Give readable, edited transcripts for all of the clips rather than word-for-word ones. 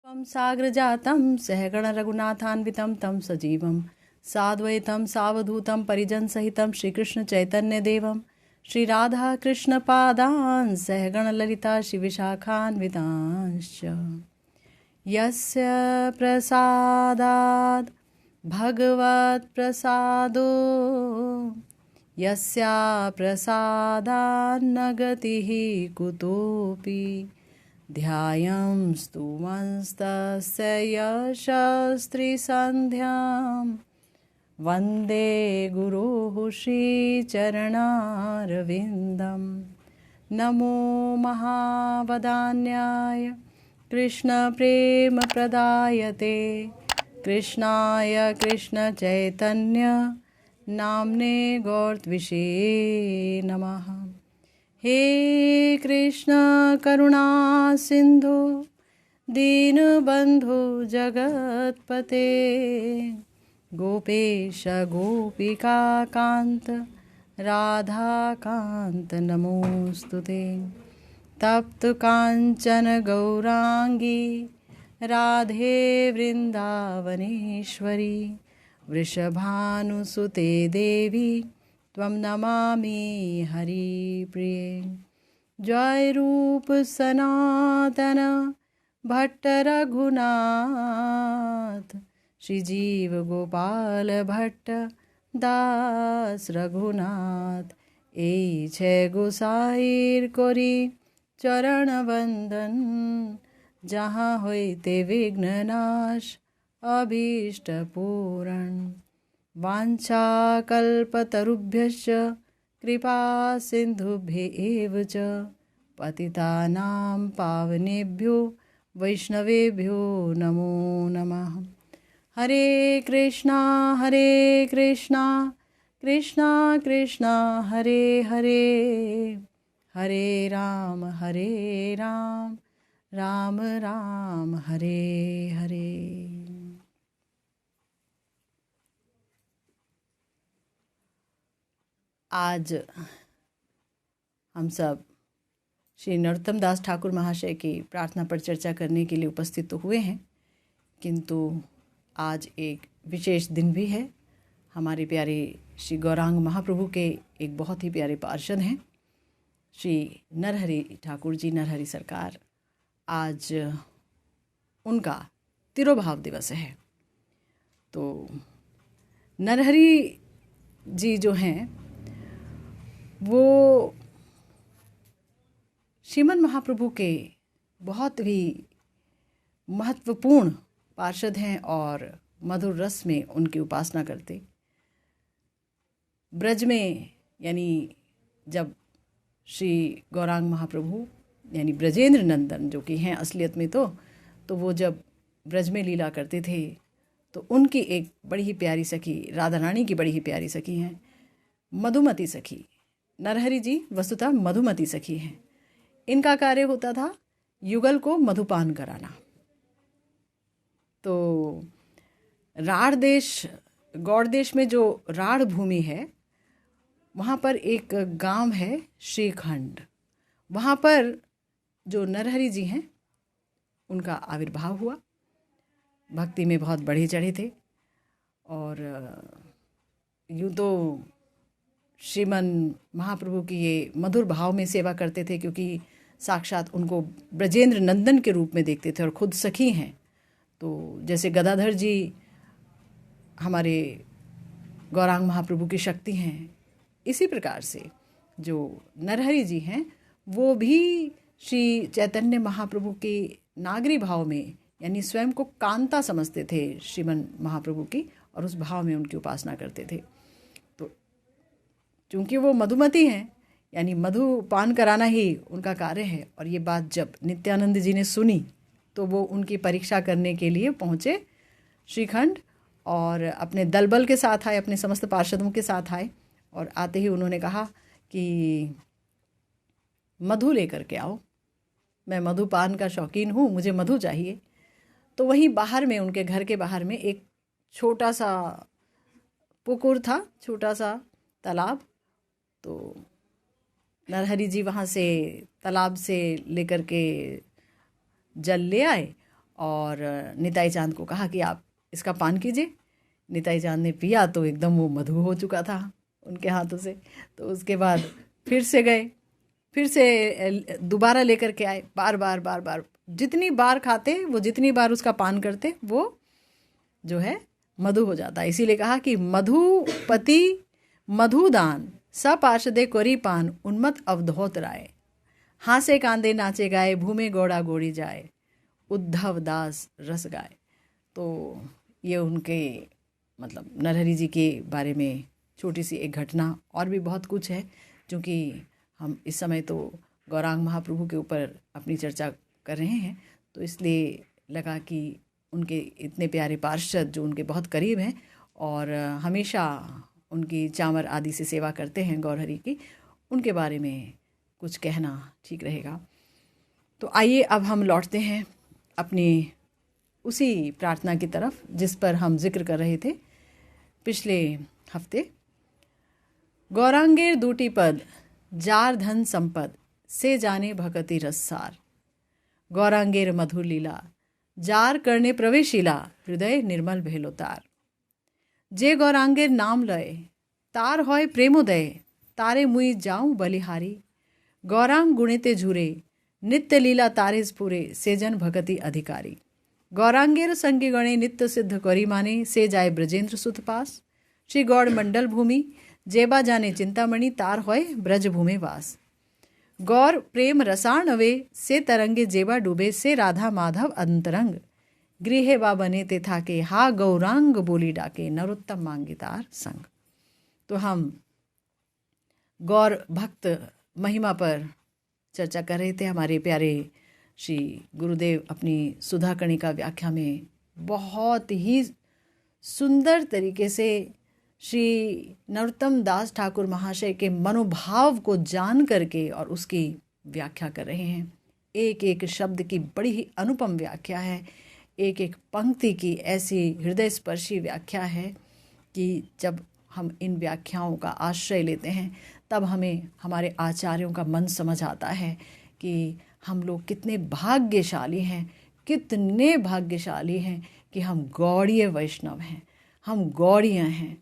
त्वं साग्रजातं सहगणरघुनाथान्वितं तं सजीवं साद्वैतं सावधूतं परिजनसहितं श्रीकृष्णचैतन्यदेवं श्रीराधाकृष्णपादान् सहगणललिता श्रीविशाखान्वितांश्च यस्य प्रसादात् भगवत्प्रसादो यस्या प्रसादान्न गतिः कुतोऽपि ध्यायं स्तुवंस्तस्य यशस्त्रिसन्ध्यां वन्दे गुरोः श्रीचरणारविन्दं नमो महावदान्याय कृष्णप्रेमप्रदायते कृष्णाय कृष्णचैतन्य नाम्ने गौरत्विषे नमः। हे कृष्ण करुणा सिंधु दीनबंधु जगत्पते गोपेश गोपिका कांत राधा कांत नमोस्तुते तप्त कांचन गौरांगी राधे वृंदावनेश्वरी वृषभानुसुते देवी त्वं नमामि हरिप्रिये। जय रूप सनातन भट्ट रघुनाथ श्रीजीव गोपाल भट्ट दास रघुनाथ ए छे गोसाईर कोरी चरण वंदन जहाँ होइते विघ्ननाश अभीष्ट पूरण वाञ्छाकल्पतरुभ्यश्च कृपा सिन्धुभ्येव च पतितानां पावनेभ्यो वैष्णवेभ्यो नमो नमः। हरे कृष्णा कृष्णा कृष्णा हरे हरे हरे राम राम राम हरे हरे। आज हम सब श्री नरोत्तम दास ठाकुर महाशय की प्रार्थना पर चर्चा करने के लिए उपस्थित तो हुए हैं, किंतु आज एक विशेष दिन भी है। हमारे प्यारे श्री गौरांग महाप्रभु के एक बहुत ही प्यारे पार्षद हैं श्री नरहरि ठाकुर जी, नरहरि सरकार। आज उनका तिरोभाव दिवस है। तो नरहरि जी जो हैं वो श्रीमन महाप्रभु के बहुत ही महत्वपूर्ण पार्षद हैं और मधुर रस में उनकी उपासना करते। ब्रज में यानी जब श्री गौरांग महाप्रभु यानी ब्रजेंद्र नंदन जो कि हैं असलियत में तो वो जब ब्रज में लीला करते थे तो उनकी एक बड़ी ही प्यारी सखी, राधा रानी की बड़ी ही प्यारी सखी हैं मधुमती सखी। नरहरि जी वस्तुतः मधुमती सखी हैं। इनका कार्य होता था युगल को मधुपान कराना। तो राढ़ देश, गौड़ देश में जो राढ़ भूमि है वहाँ पर एक गांव है श्रीखंड। वहाँ पर जो नरहरि जी हैं उनका आविर्भाव हुआ। भक्ति में बहुत बढ़े चढ़े थे और यूँ तो श्रीमन महाप्रभु की ये मधुर भाव में सेवा करते थे, क्योंकि साक्षात उनको ब्रजेंद्र नंदन के रूप में देखते थे और खुद सखी हैं। तो जैसे गदाधर जी हमारे गौरांग महाप्रभु की शक्ति हैं, इसी प्रकार से जो नरहरि जी हैं वो भी श्री चैतन्य महाप्रभु के नागरी भाव में यानी स्वयं को कांता समझते थे श्रीमन महाप्रभु की, और उस भाव में उनकी उपासना करते थे। तो चूँकि वो मधुमती हैं यानी मधु पान कराना ही उनका कार्य है, और ये बात जब नित्यानंद जी ने सुनी तो वो उनकी परीक्षा करने के लिए पहुँचे श्रीखंड और अपने दलबल के साथ आए, अपने समस्त पार्षदों के साथ आए। और आते ही उन्होंने कहा कि मधु लेकर के आओ, मैं मधुपान का शौकीन हूँ, मुझे मधु चाहिए। तो वहीं बाहर में, उनके घर के बाहर में एक छोटा सा पुकुर था, छोटा सा तालाब। तो नरहरि जी वहाँ से तालाब से लेकर के जल ले आए और निताई चांद को कहा कि आप इसका पान कीजिए। निताई चांद ने पिया तो एकदम वो मधु हो चुका था उनके हाथों से। तो उसके बाद फिर से गए, फिर से दोबारा लेकर के आए, बार बार बार बार जितनी बार खाते वो, जितनी बार उसका पान करते वो जो है मधु हो जाता है। इसीलिए कहा कि मधुपति मधुदान सपार्षदे कोरी पान उन्मत अवधोत राय, हासे कांदे नाचे गाए भूमे गौड़ा गोड़ी जाए, उद्धव दास रस गाए। तो ये उनके मतलब नरहरि जी के बारे में छोटी सी एक घटना, और भी बहुत कुछ है। क्योंकि हम इस समय तो गौरांग महाप्रभु के ऊपर अपनी चर्चा कर रहे हैं, तो इसलिए लगा कि उनके इतने प्यारे पार्षद जो उनके बहुत करीब हैं और हमेशा उनकी चामर आदि से सेवा करते हैं गौरहरि की, उनके बारे में कुछ कहना ठीक रहेगा। तो आइए अब हम लौटते हैं अपनी उसी प्रार्थना की तरफ जिस पर हम जिक्र कर रहे थे पिछले हफ्ते। गौरांगेर दूटी पद जार धन संपद से जाने भगति रससार, गौरांगेर मधुर लीला जार करने प्रवेशिला हृदय निर्मल भेलोतार। जे गौरांगेर नाम लय तार होय प्रेमोदय, तारे मुई जाऊं बलिहारी, गौरांग गुणिते झूरे नित्य लीला तारे स्फुरे, सेजन भगति अधिकारी। गौरांगेर संगी गणे नित्य सिद्ध करी माने, से जाय ब्रजेंद्र सुत पास, श्री गौड़ मंडल भूमि जेबा जाने चिंतामणि, तार होय ब्रज भूमि वास। गौर प्रेम रसाणवे से तरंगे जेबा डूबे, से राधा माधव अंतरंग, गृहे बा बने ते थाके, हा गौरांग बोली डाके, नरोत्तम मांगे तार संग। तो हम गौर भक्त महिमा पर चर्चा कर रहे थे। हमारे प्यारे श्री गुरुदेव अपनी सुधा कणिका व्याख्या में बहुत ही सुंदर तरीके से श्री नरोत्तम दास ठाकुर महाशय के मनोभाव को जान करके और उसकी व्याख्या कर रहे हैं। एक एक शब्द की बड़ी ही अनुपम व्याख्या है, एक एक पंक्ति की ऐसी हृदय स्पर्शी व्याख्या है कि जब हम इन व्याख्याओं का आश्रय लेते हैं तब हमें हमारे आचार्यों का मन समझ आता है कि हम लोग कितने भाग्यशाली हैं, कितने भाग्यशाली हैं कि हम गौड़ीय वैष्णव हैं, हम गौड़ीय हैं,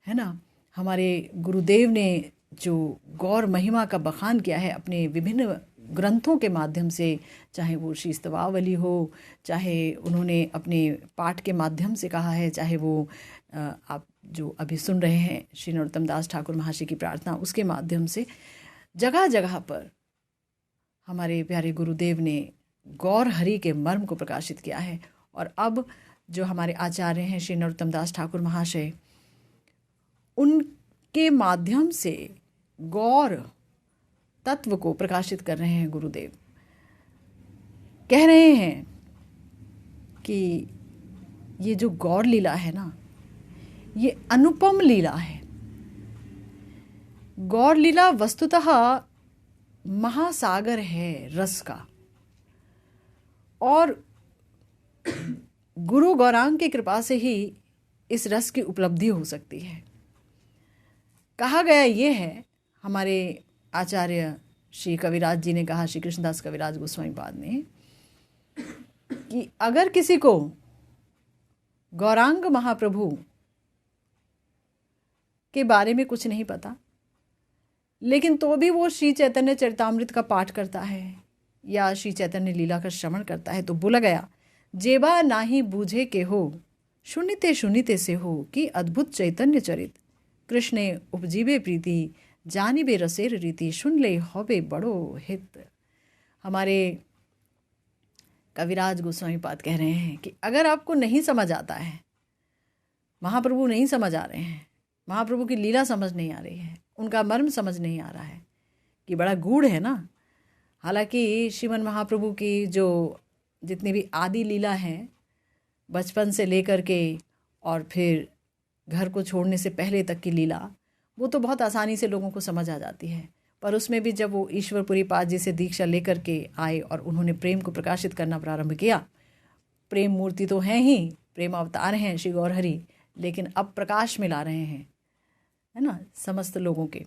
है ना। हमारे गुरुदेव ने जो गौर महिमा का बखान किया है अपने विभिन्न ग्रंथों के माध्यम से, चाहे वो श्री स्तवावली हो, चाहे उन्होंने अपने पाठ के माध्यम से कहा है, चाहे वो आप जो अभी सुन रहे हैं श्री नरोत्तम दास ठाकुर महाशय की प्रार्थना, उसके माध्यम से जगह जगह पर हमारे प्यारे गुरुदेव ने गौर हरि के मर्म को प्रकाशित किया है। और अब जो हमारे आचार्य हैं श्री नरोत्तम दास ठाकुर महाशय, उनके माध्यम से गौर तत्व को प्रकाशित कर रहे हैं गुरुदेव। कह रहे हैं कि ये जो गौर लीला है ना, ये अनुपम लीला है। गौर लीला वस्तुतः महासागर है रस का, और गुरु गौरांग की कृपा से ही इस रस की उपलब्धि हो सकती है। कहा गया ये है, हमारे आचार्य श्री कविराज जी ने कहा, श्री कृष्णदास कविराज गोस्वामी पाद ने, कि अगर किसी को गौरांग महाप्रभु के बारे में कुछ नहीं पता, लेकिन तो भी वो श्री चैतन्य चरितामृत का पाठ करता है या श्री चैतन्य लीला का श्रवण करता है, तो बोला गया जेबा नाही बूझे के हो, सुनिते सुनिते से हो, कि अद्भुत चैतन्य चरित, कृष्णे उपजीवे प्रीति, जानिबे रसेर रीति, सुन ले होबे बड़ो हित। हमारे कविराज गोस्वामी पाद कह रहे हैं कि अगर आपको नहीं समझ आता है, महाप्रभु नहीं समझ आ रहे हैं, महाप्रभु की लीला समझ नहीं आ रही है, उनका मर्म समझ नहीं आ रहा है कि बड़ा गूढ़ है ना। हालांकि श्रीमन महाप्रभु की जो जितनी भी आदि लीला हैं, बचपन से लेकर के और फिर घर को छोड़ने से पहले तक की लीला, वो तो बहुत आसानी से लोगों को समझ आ जाती है। पर उसमें भी जब वो ईश्वरपुरी पाद जी से दीक्षा लेकर के आए और उन्होंने प्रेम को प्रकाशित करना प्रारंभ किया, प्रेम मूर्ति तो हैं ही, प्रेम अवतार हैं श्री गौरहरि, लेकिन अब प्रकाश में ला रहे हैं, है ना, समस्त लोगों के।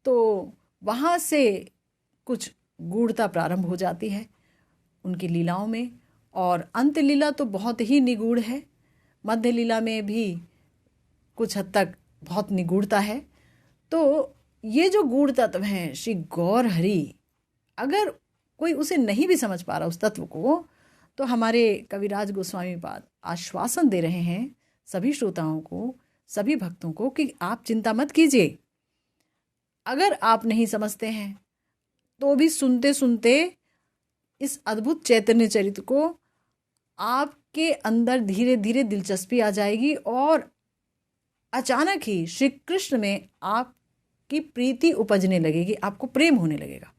तो वहाँ से कुछ गूढ़ता प्रारंभ हो जाती है उनकी लीलाओं में, और अंत लीला तो बहुत ही निगूढ़ है, मध्य लीला में भी कुछ हद तक बहुत निगूढ़ता है। तो ये जो गूढ़ तत्व हैं श्री गौर हरि, अगर कोई उसे नहीं भी समझ पा रहा उस तत्व को, तो हमारे कविराज गोस्वामी पाद आश्वासन दे रहे हैं सभी श्रोताओं को, सभी भक्तों को कि आप चिंता मत कीजिए। अगर आप नहीं समझते हैं तो भी सुनते सुनते इस अद्भुत चैतन्य चरित्र को आपके अंदर धीरे धीरे दिलचस्पी आ जाएगी और अचानक ही श्री कृष्ण में आपकी प्रीति उपजने लगेगी, आपको प्रेम होने लगेगा।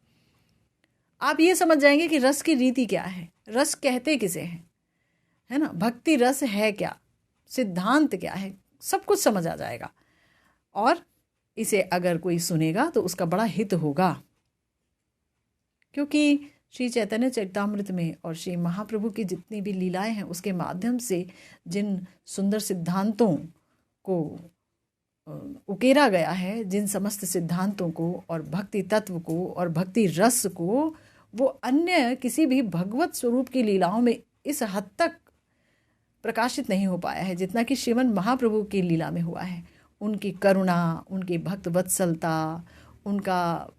आप ये समझ जाएंगे कि रस की रीति क्या है, रस कहते किसे हैं, है ना, भक्ति रस है क्या, सिद्धांत क्या है, सब कुछ समझ आ जाएगा। और इसे अगर कोई सुनेगा तो उसका बड़ा हित होगा, क्योंकि श्री चैतन्य चरितामृत में और श्री महाप्रभु की जितनी भी लीलाएं हैं उसके माध्यम से जिन सुंदर सिद्धांतों को उकेरा गया है, जिन समस्त सिद्धांतों को और भक्ति तत्व को और भक्ति रस को, वो अन्य किसी भी भगवत स्वरूप की लीलाओं में इस हद तक प्रकाशित नहीं हो पाया है जितना कि श्रीमन महाप्रभु की लीला में हुआ है। उनकी करुणा, उनकी भक्त वत्सलता, उनका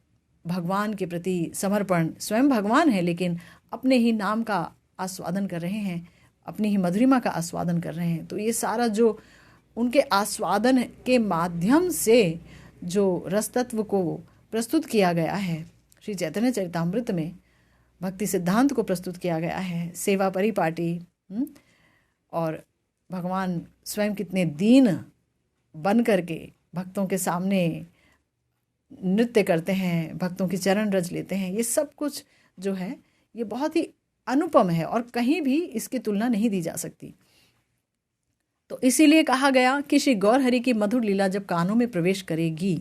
भगवान के प्रति समर्पण, स्वयं भगवान है लेकिन अपने ही नाम का आस्वादन कर रहे हैं, अपनी ही मधुरिमा का आस्वादन कर रहे हैं। तो ये सारा जो उनके आस्वादन के माध्यम से जो रस तत्व को प्रस्तुत किया गया है श्री चैतन्य चरितामृत में, भक्ति सिद्धांत को प्रस्तुत किया गया है, सेवा परिपाटी, और भगवान स्वयं कितने दीन बन करके भक्तों के सामने नृत्य करते हैं, भक्तों की चरण रज लेते हैं, ये सब कुछ जो है ये बहुत ही अनुपम है और कहीं भी इसकी तुलना नहीं दी जा सकती। तो इसीलिए कहा गया कि श्री गौर हरि की मधुर लीला जब कानों में प्रवेश करेगी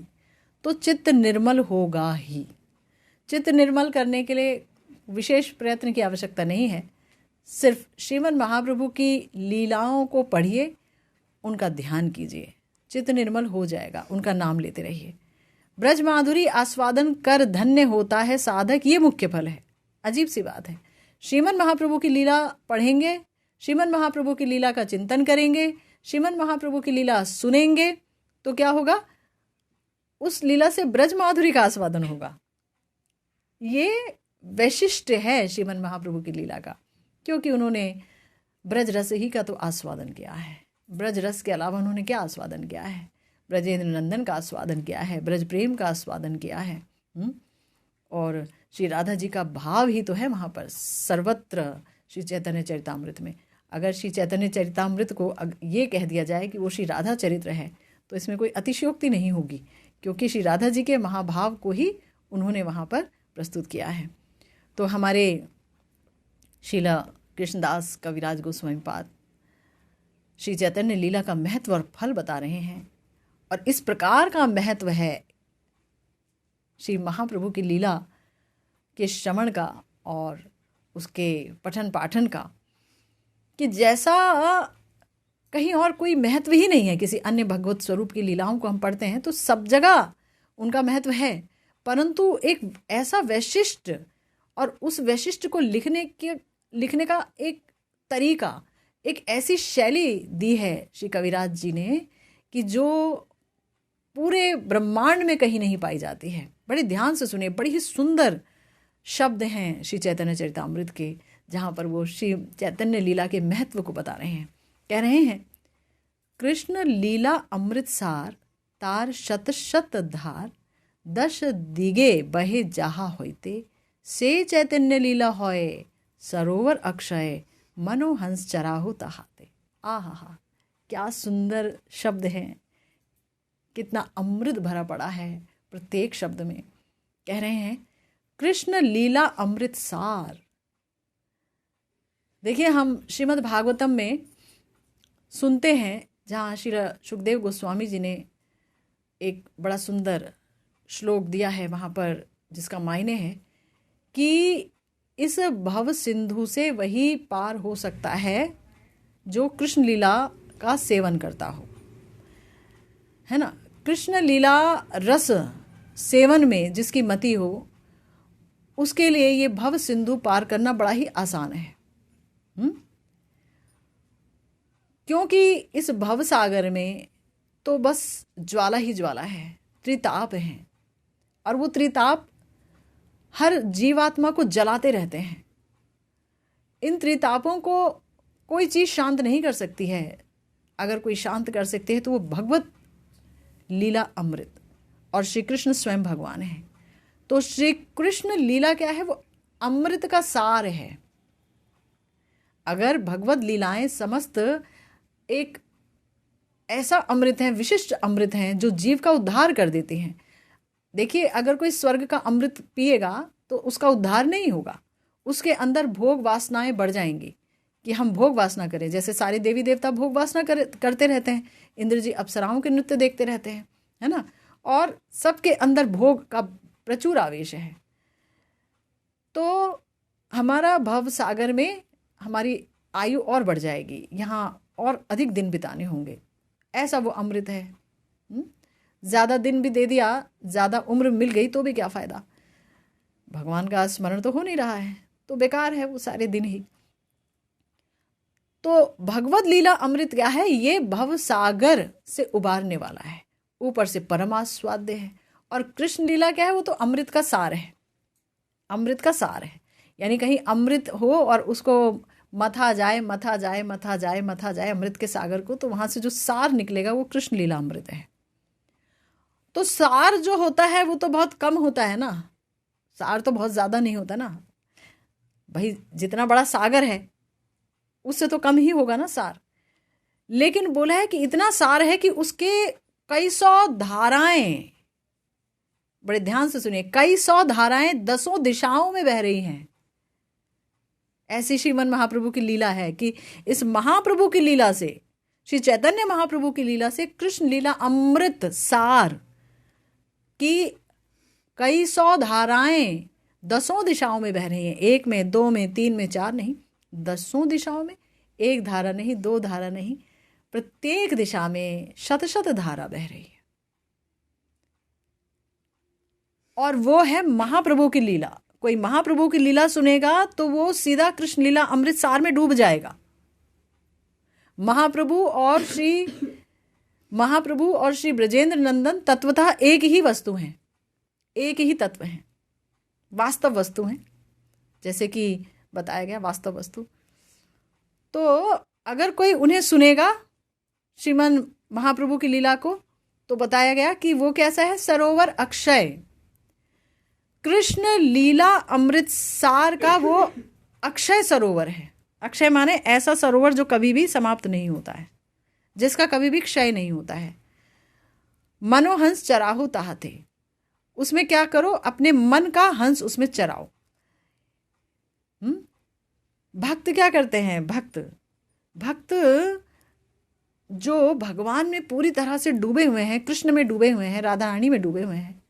तो चित्त निर्मल होगा ही। चित्त निर्मल करने के लिए विशेष प्रयत्न की आवश्यकता नहीं है, सिर्फ श्रीमन महाप्रभु की लीलाओं को पढ़िए, उनका ध्यान कीजिए, चित्त निर्मल हो जाएगा, उनका नाम लेते रहिए। ब्रज माधुरी आस्वादन कर धन्य होता है साधक, ये मुख्य फल है। अजीब सी बात है, श्रीमन महाप्रभु की लीला पढ़ेंगे, श्रीमन महाप्रभु की लीला का चिंतन करेंगे, श्रीमन महाप्रभु की लीला सुनेंगे, तो क्या होगा, उस लीला से ब्रज माधुरी का आस्वादन होगा। ये वैशिष्ट है श्रीमन महाप्रभु की लीला का, क्योंकि उन्होंने ब्रज रस ही का तो आस्वादन किया है। ब्रज रस के अलावा उन्होंने क्या आस्वादन किया है, ब्रजेंद्र नंदन का आस्वादन किया है, ब्रज प्रेम का आस्वादन किया है। और श्री राधा जी का भाव ही तो है वहाँ पर सर्वत्र श्री चैतन्य चरितामृत में। अगर श्री चैतन्य चरितामृत को ये कह दिया जाए कि वो श्री राधा चरित्र है तो इसमें कोई अतिशयोक्ति नहीं होगी, क्योंकि श्री राधा जी के महाभाव को ही उन्होंने वहाँ पर प्रस्तुत किया है। तो हमारे शीला कृष्णदास कविराज गोस्वामी पाद श्री चैतन्य लीला का महत्व और फल बता रहे हैं, और इस प्रकार का महत्व है श्री महाप्रभु की लीला के श्रवण का और उसके पठन पाठन का, कि जैसा कहीं और कोई महत्व ही नहीं है। किसी अन्य भगवत स्वरूप की लीलाओं को हम पढ़ते हैं तो सब जगह उनका महत्व है, परंतु एक ऐसा वैशिष्ट और उस वैशिष्ट को लिखने का एक तरीका, एक ऐसी शैली दी है श्री कविराज जी ने कि जो पूरे ब्रह्मांड में कहीं नहीं पाई जाती है। बड़े ध्यान से सुने, बड़ी ही सुंदर शब्द हैं श्री चैतन्य चरितामृत के, जहाँ पर वो श्री चैतन्य लीला के महत्व को बता रहे हैं। कह रहे हैं, कृष्ण लीला अमृतसार तार शत शत धार, दश दिगे बहे जहा होते, से चैतन्य लीला होए सरोवर अक्षय, मनोहंस चराहु तहाते। आहा, क्या सुंदर शब्द हैं, कितना अमृत भरा पड़ा है प्रत्येक शब्द में। कह रहे हैं कृष्ण लीला अमृतसार। देखिए, हम श्रीमद् भागवतम में सुनते हैं, जहाँ श्री सुखदेव गोस्वामी जी ने एक बड़ा सुंदर श्लोक दिया है वहाँ पर, जिसका मायने है कि इस भव सिंधु से वही पार हो सकता है जो कृष्ण लीला का सेवन करता हो, है ना। कृष्ण लीला रस सेवन में जिसकी मति हो, उसके लिए ये भव सिंधु पार करना बड़ा ही आसान है। क्योंकि इस भव सागर में तो बस ज्वाला ही ज्वाला है, त्रिताप है, और वो त्रिताप हर जीवात्मा को जलाते रहते हैं। इन त्रितापों को कोई चीज़ शांत नहीं कर सकती है। अगर कोई शांत कर सकते हैं तो वो भगवत लीला अमृत, और श्री कृष्ण स्वयं भगवान है। तो श्री कृष्ण लीला क्या है? वो अमृत का सार है। अगर भगवत लीलाएं समस्त एक ऐसा अमृत है, विशिष्ट अमृत हैं जो जीव का उद्धार कर देते हैं। देखिए, अगर कोई स्वर्ग का अमृत पिएगा तो उसका उद्धार नहीं होगा, उसके अंदर भोग वासनाएं बढ़ जाएंगी कि हम भोग वासना करें। जैसे सारे देवी देवता भोग वासना करते रहते हैं, इंद्र जी अप्सराओं के नृत्य देखते रहते हैं, है ना, और सबके अंदर भोग का प्रचुर आवेश है। तो हमारा भव सागर में हमारी आयु और बढ़ जाएगी, यहाँ और अधिक दिन बिताने होंगे, ऐसा वो अमृत है। ज़्यादा दिन भी दे दिया, ज़्यादा उम्र मिल गई तो भी क्या फ़ायदा, भगवान का स्मरण तो हो नहीं रहा है, तो बेकार है वो सारे दिन ही। तो भगवत लीला अमृत क्या है? ये भव सागर से उबारने वाला है, ऊपर से परमास्वाद्य है। और कृष्ण लीला क्या है? वो तो अमृत का सार है, अमृत का सार है। यानी कहीं अमृत हो और उसको मथा जाए मथा जाए मथा जाए मथा जाए अमृत के सागर को, तो वहां से जो सार निकलेगा वो कृष्ण लीला अमृत है। तो सार जो होता है वो तो बहुत कम होता है ना, सार तो बहुत ज़्यादा नहीं होता ना भाई, जितना बड़ा सागर है उससे तो कम ही होगा ना सार। लेकिन बोला है कि इतना सार है कि उसके कई सौ धाराएं, बड़े ध्यान से सुनिए, कई सौ धाराएं दसों दिशाओं में बह रही हैं। ऐसी श्रीमन महाप्रभु की लीला है कि इस महाप्रभु की लीला से, श्री चैतन्य महाप्रभु की लीला से कृष्ण लीला अमृत सार की कई सौ धाराएं दसों दिशाओं में बह रही हैं। एक में, दो में, तीन में, चार नहीं, दसों दिशाओं में। एक धारा नहीं, दो धारा नहीं, प्रत्येक दिशा में शत शत धारा बह रही है। और वो है महाप्रभु की लीला। कोई महाप्रभु की लीला सुनेगा तो वो सीधा कृष्ण लीला अमृत सार में डूब जाएगा। महाप्रभु और श्री ब्रजेंद्र नंदन तत्वतः एक ही वस्तु हैं, एक ही तत्व हैं, वास्तव वस्तु हैं, जैसे कि बताया गया वास्तव वस्तु। तो अगर कोई उन्हें सुनेगा श्रीमन महाप्रभु की लीला को, तो बताया गया कि वो कैसा है? सरोवर अक्षय, कृष्ण लीला अमृत सार का वो अक्षय सरोवर है। अक्षय माने ऐसा सरोवर जो कभी भी समाप्त नहीं होता है, जिसका कभी भी क्षय नहीं होता है। मनोहंस चराहु ताहते, उसमें क्या करो? अपने मन का हंस उसमें चराओ। भक्त क्या करते हैं? भक्त जो भगवान में पूरी तरह से डूबे हुए हैं, कृष्ण में डूबे हुए हैं, राधा रानी में डूबे हुए हैं,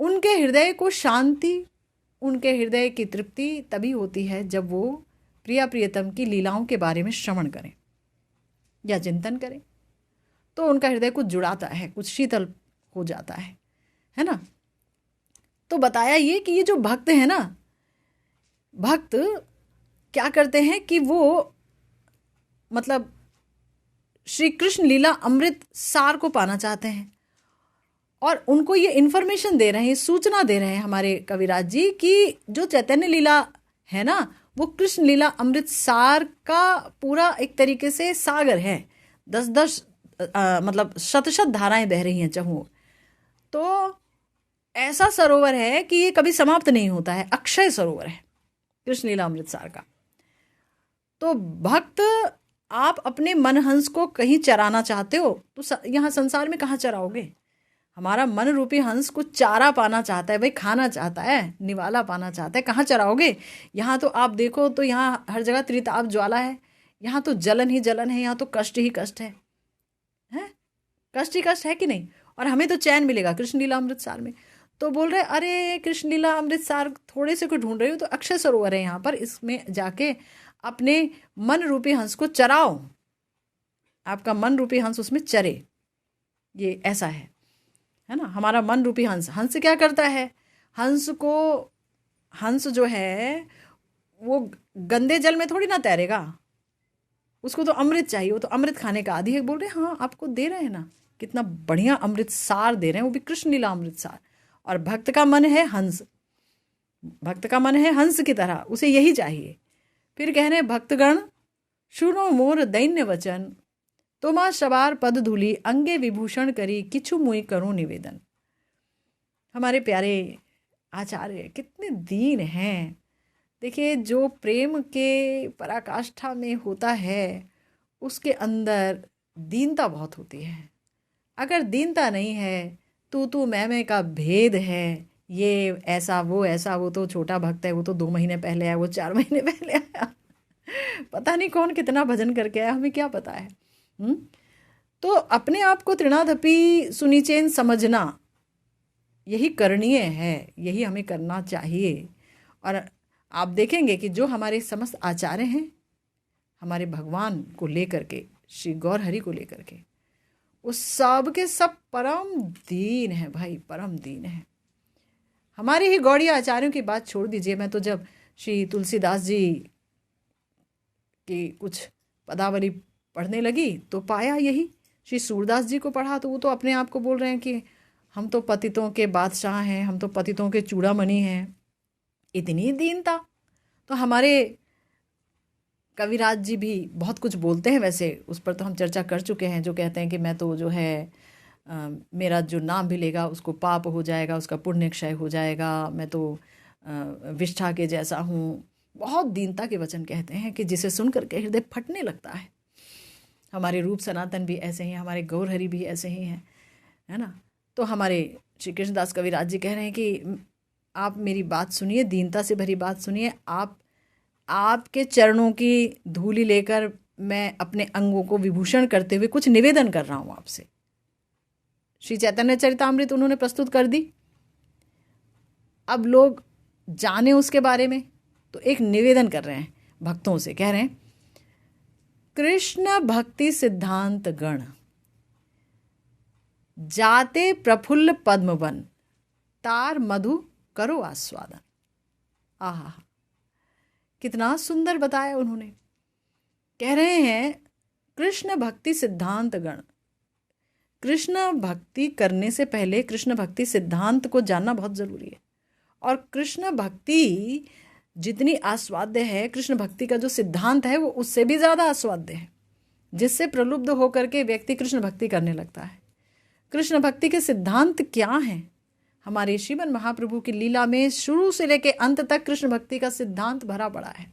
उनके हृदय को शांति, उनके हृदय की तृप्ति तभी होती है जब वो प्रिया प्रियतम की लीलाओं के बारे में श्रवण करें या चिंतन करें। तो उनका हृदय कुछ जुड़ाता है, कुछ शीतल हो जाता है ना। तो बताया ये कि ये जो भक्त है ना, भक्त क्या करते हैं कि वो मतलब श्री कृष्ण लीला अमृत सार को पाना चाहते हैं, और उनको ये इन्फॉर्मेशन दे रहे हैं, सूचना दे रहे हैं हमारे कविराज जी कि जो चैतन्य लीला है ना, वो कृष्ण लीला अमृत सार का पूरा एक तरीके से सागर है। 10-10 मतलब शत-शत धाराएं बह रही हैं चाहूँ तो। ऐसा सरोवर है कि ये कभी समाप्त नहीं होता है, अक्षय सरोवर है कृष्ण लीला अमृत सार का। तो भक्त, आप अपने मन हंस को कहीं चराना चाहते हो तो यहाँ संसार में कहाँ चराओगे? हमारा मन रूपी हंस कुछ चारा पाना चाहता है भाई, खाना चाहता है, निवाला पाना चाहता है, कहाँ चराओगे? यहाँ तो आप देखो तो यहाँ हर जगह त्रिताप ज्वाला है, यहाँ तो जलन ही जलन है, यहाँ तो कष्ट ही कष्ट है, कष्ट ही कष्ट है कि नहीं? और हमें तो चैन मिलेगा कृष्ण लीला अमृत सार में। तो बोल रहे अरे कृष्ण लीला अमृत सार थोड़े से कोई ढूंढ रही हो तो अक्षय सरोवर है यहाँ पर, इसमें जाके अपने मन रूपी हंस को चराओ, आपका मन रूपी हंस उसमें चरे। ये ऐसा है ना। हमारा मन रूपी हंस क्या करता है? हंस जो है वो गंदे जल में थोड़ी ना तैरेगा, उसको तो अमृत चाहिए, वो तो अमृत खाने का आदी है। बोल रहे हाँ आपको दे रहे हैं ना, कितना बढ़िया अमृत सार दे रहे हैं, वो भी कृष्ण लीला अमृत सार। और भक्त का मन है हंस, भक्त का मन है हंस की तरह, उसे यही चाहिए। फिर कह रहे हैं भक्तगण सुनो मोर दैन्य वचन, तुमा शबार पद धूली अंगे विभूषण करी किछु मुई करूं निवेदन। हमारे प्यारे आचार्य कितने दीन हैं। देखिए जो प्रेम के पराकाष्ठा में होता है उसके अंदर दीनता बहुत होती है। अगर दीनता नहीं है, तू मैं का भेद है, ये ऐसा वो तो छोटा भक्त है, वो तो 2 महीने पहले आया, वो 4 महीने पहले आया, पता नहीं कौन कितना भजन करके आया, हमें क्या पता है। तो अपने आप को तृणाधपी सुनिचेन समझना यही करणीय है, यही हमें करना चाहिए। और आप देखेंगे कि जो हमारे समस्त आचार्य हैं हमारे भगवान को लेकर के, श्री गौर हरि को लेकर के, उस सब के सब परम दीन है भाई, परम दीन है। हमारे ही गौड़ीय आचार्यों की बात छोड़ दीजिए, मैं तो जब श्री तुलसीदास जी की कुछ पदावली पढ़ने लगी तो पाया यही। श्री सूरदास जी को पढ़ा तो वो तो अपने आप को बोल रहे हैं कि हम तो पतितों के बादशाह हैं, हम तो पतितों के चूड़ामणि हैं। इतनी दीनता। तो हमारे कविराज जी भी बहुत कुछ बोलते हैं, वैसे उस पर तो हम चर्चा कर चुके हैं, जो कहते हैं कि मैं तो जो है मेरा जो नाम भी लेगा उसको पाप हो जाएगा, उसका पुण्य क्षय हो जाएगा, मैं तो विष्ठा के जैसा हूँ। बहुत दीनता के वचन कहते हैं कि जिसे सुन करके हृदय फटने लगता है। हमारे रूप सनातन भी ऐसे ही हैं, हमारे गौरहरि भी ऐसे ही हैं, है ना। तो हमारे श्री कृष्णदास कविराज जी कह रहे हैं कि आप मेरी बात सुनिए, दीनता से भरी बात सुनिए। आपके चरणों की धूलि लेकर मैं अपने अंगों को विभूषण करते हुए कुछ निवेदन कर रहा हूँ आपसे। श्री चैतन्य चरितामृत उन्होंने प्रस्तुत कर दी, अब लोग जाने उसके बारे में, तो एक निवेदन कर रहे हैं भक्तों से, कह रहे हैं कृष्ण भक्ति सिद्धांत गण जाते प्रफुल्ल पद्मवन तार मधु करो आस्वादन। आहा, कितना सुंदर बताया उन्होंने। कह रहे हैं कृष्ण भक्ति सिद्धांत गण, कृष्ण भक्ति करने से पहले कृष्ण भक्ति सिद्धांत को जानना बहुत जरूरी है। और कृष्ण भक्ति जितनी आस्वाद्य है, कृष्ण भक्ति का जो सिद्धांत है वो उससे भी ज़्यादा आस्वाद्य है, जिससे प्रलुब्ध होकर के व्यक्ति कृष्ण भक्ति करने लगता है। कृष्ण भक्ति के सिद्धांत क्या हैं? हमारे श्रीमन महाप्रभु की लीला में शुरू से लेकर अंत तक कृष्ण भक्ति का सिद्धांत भरा पड़ा है,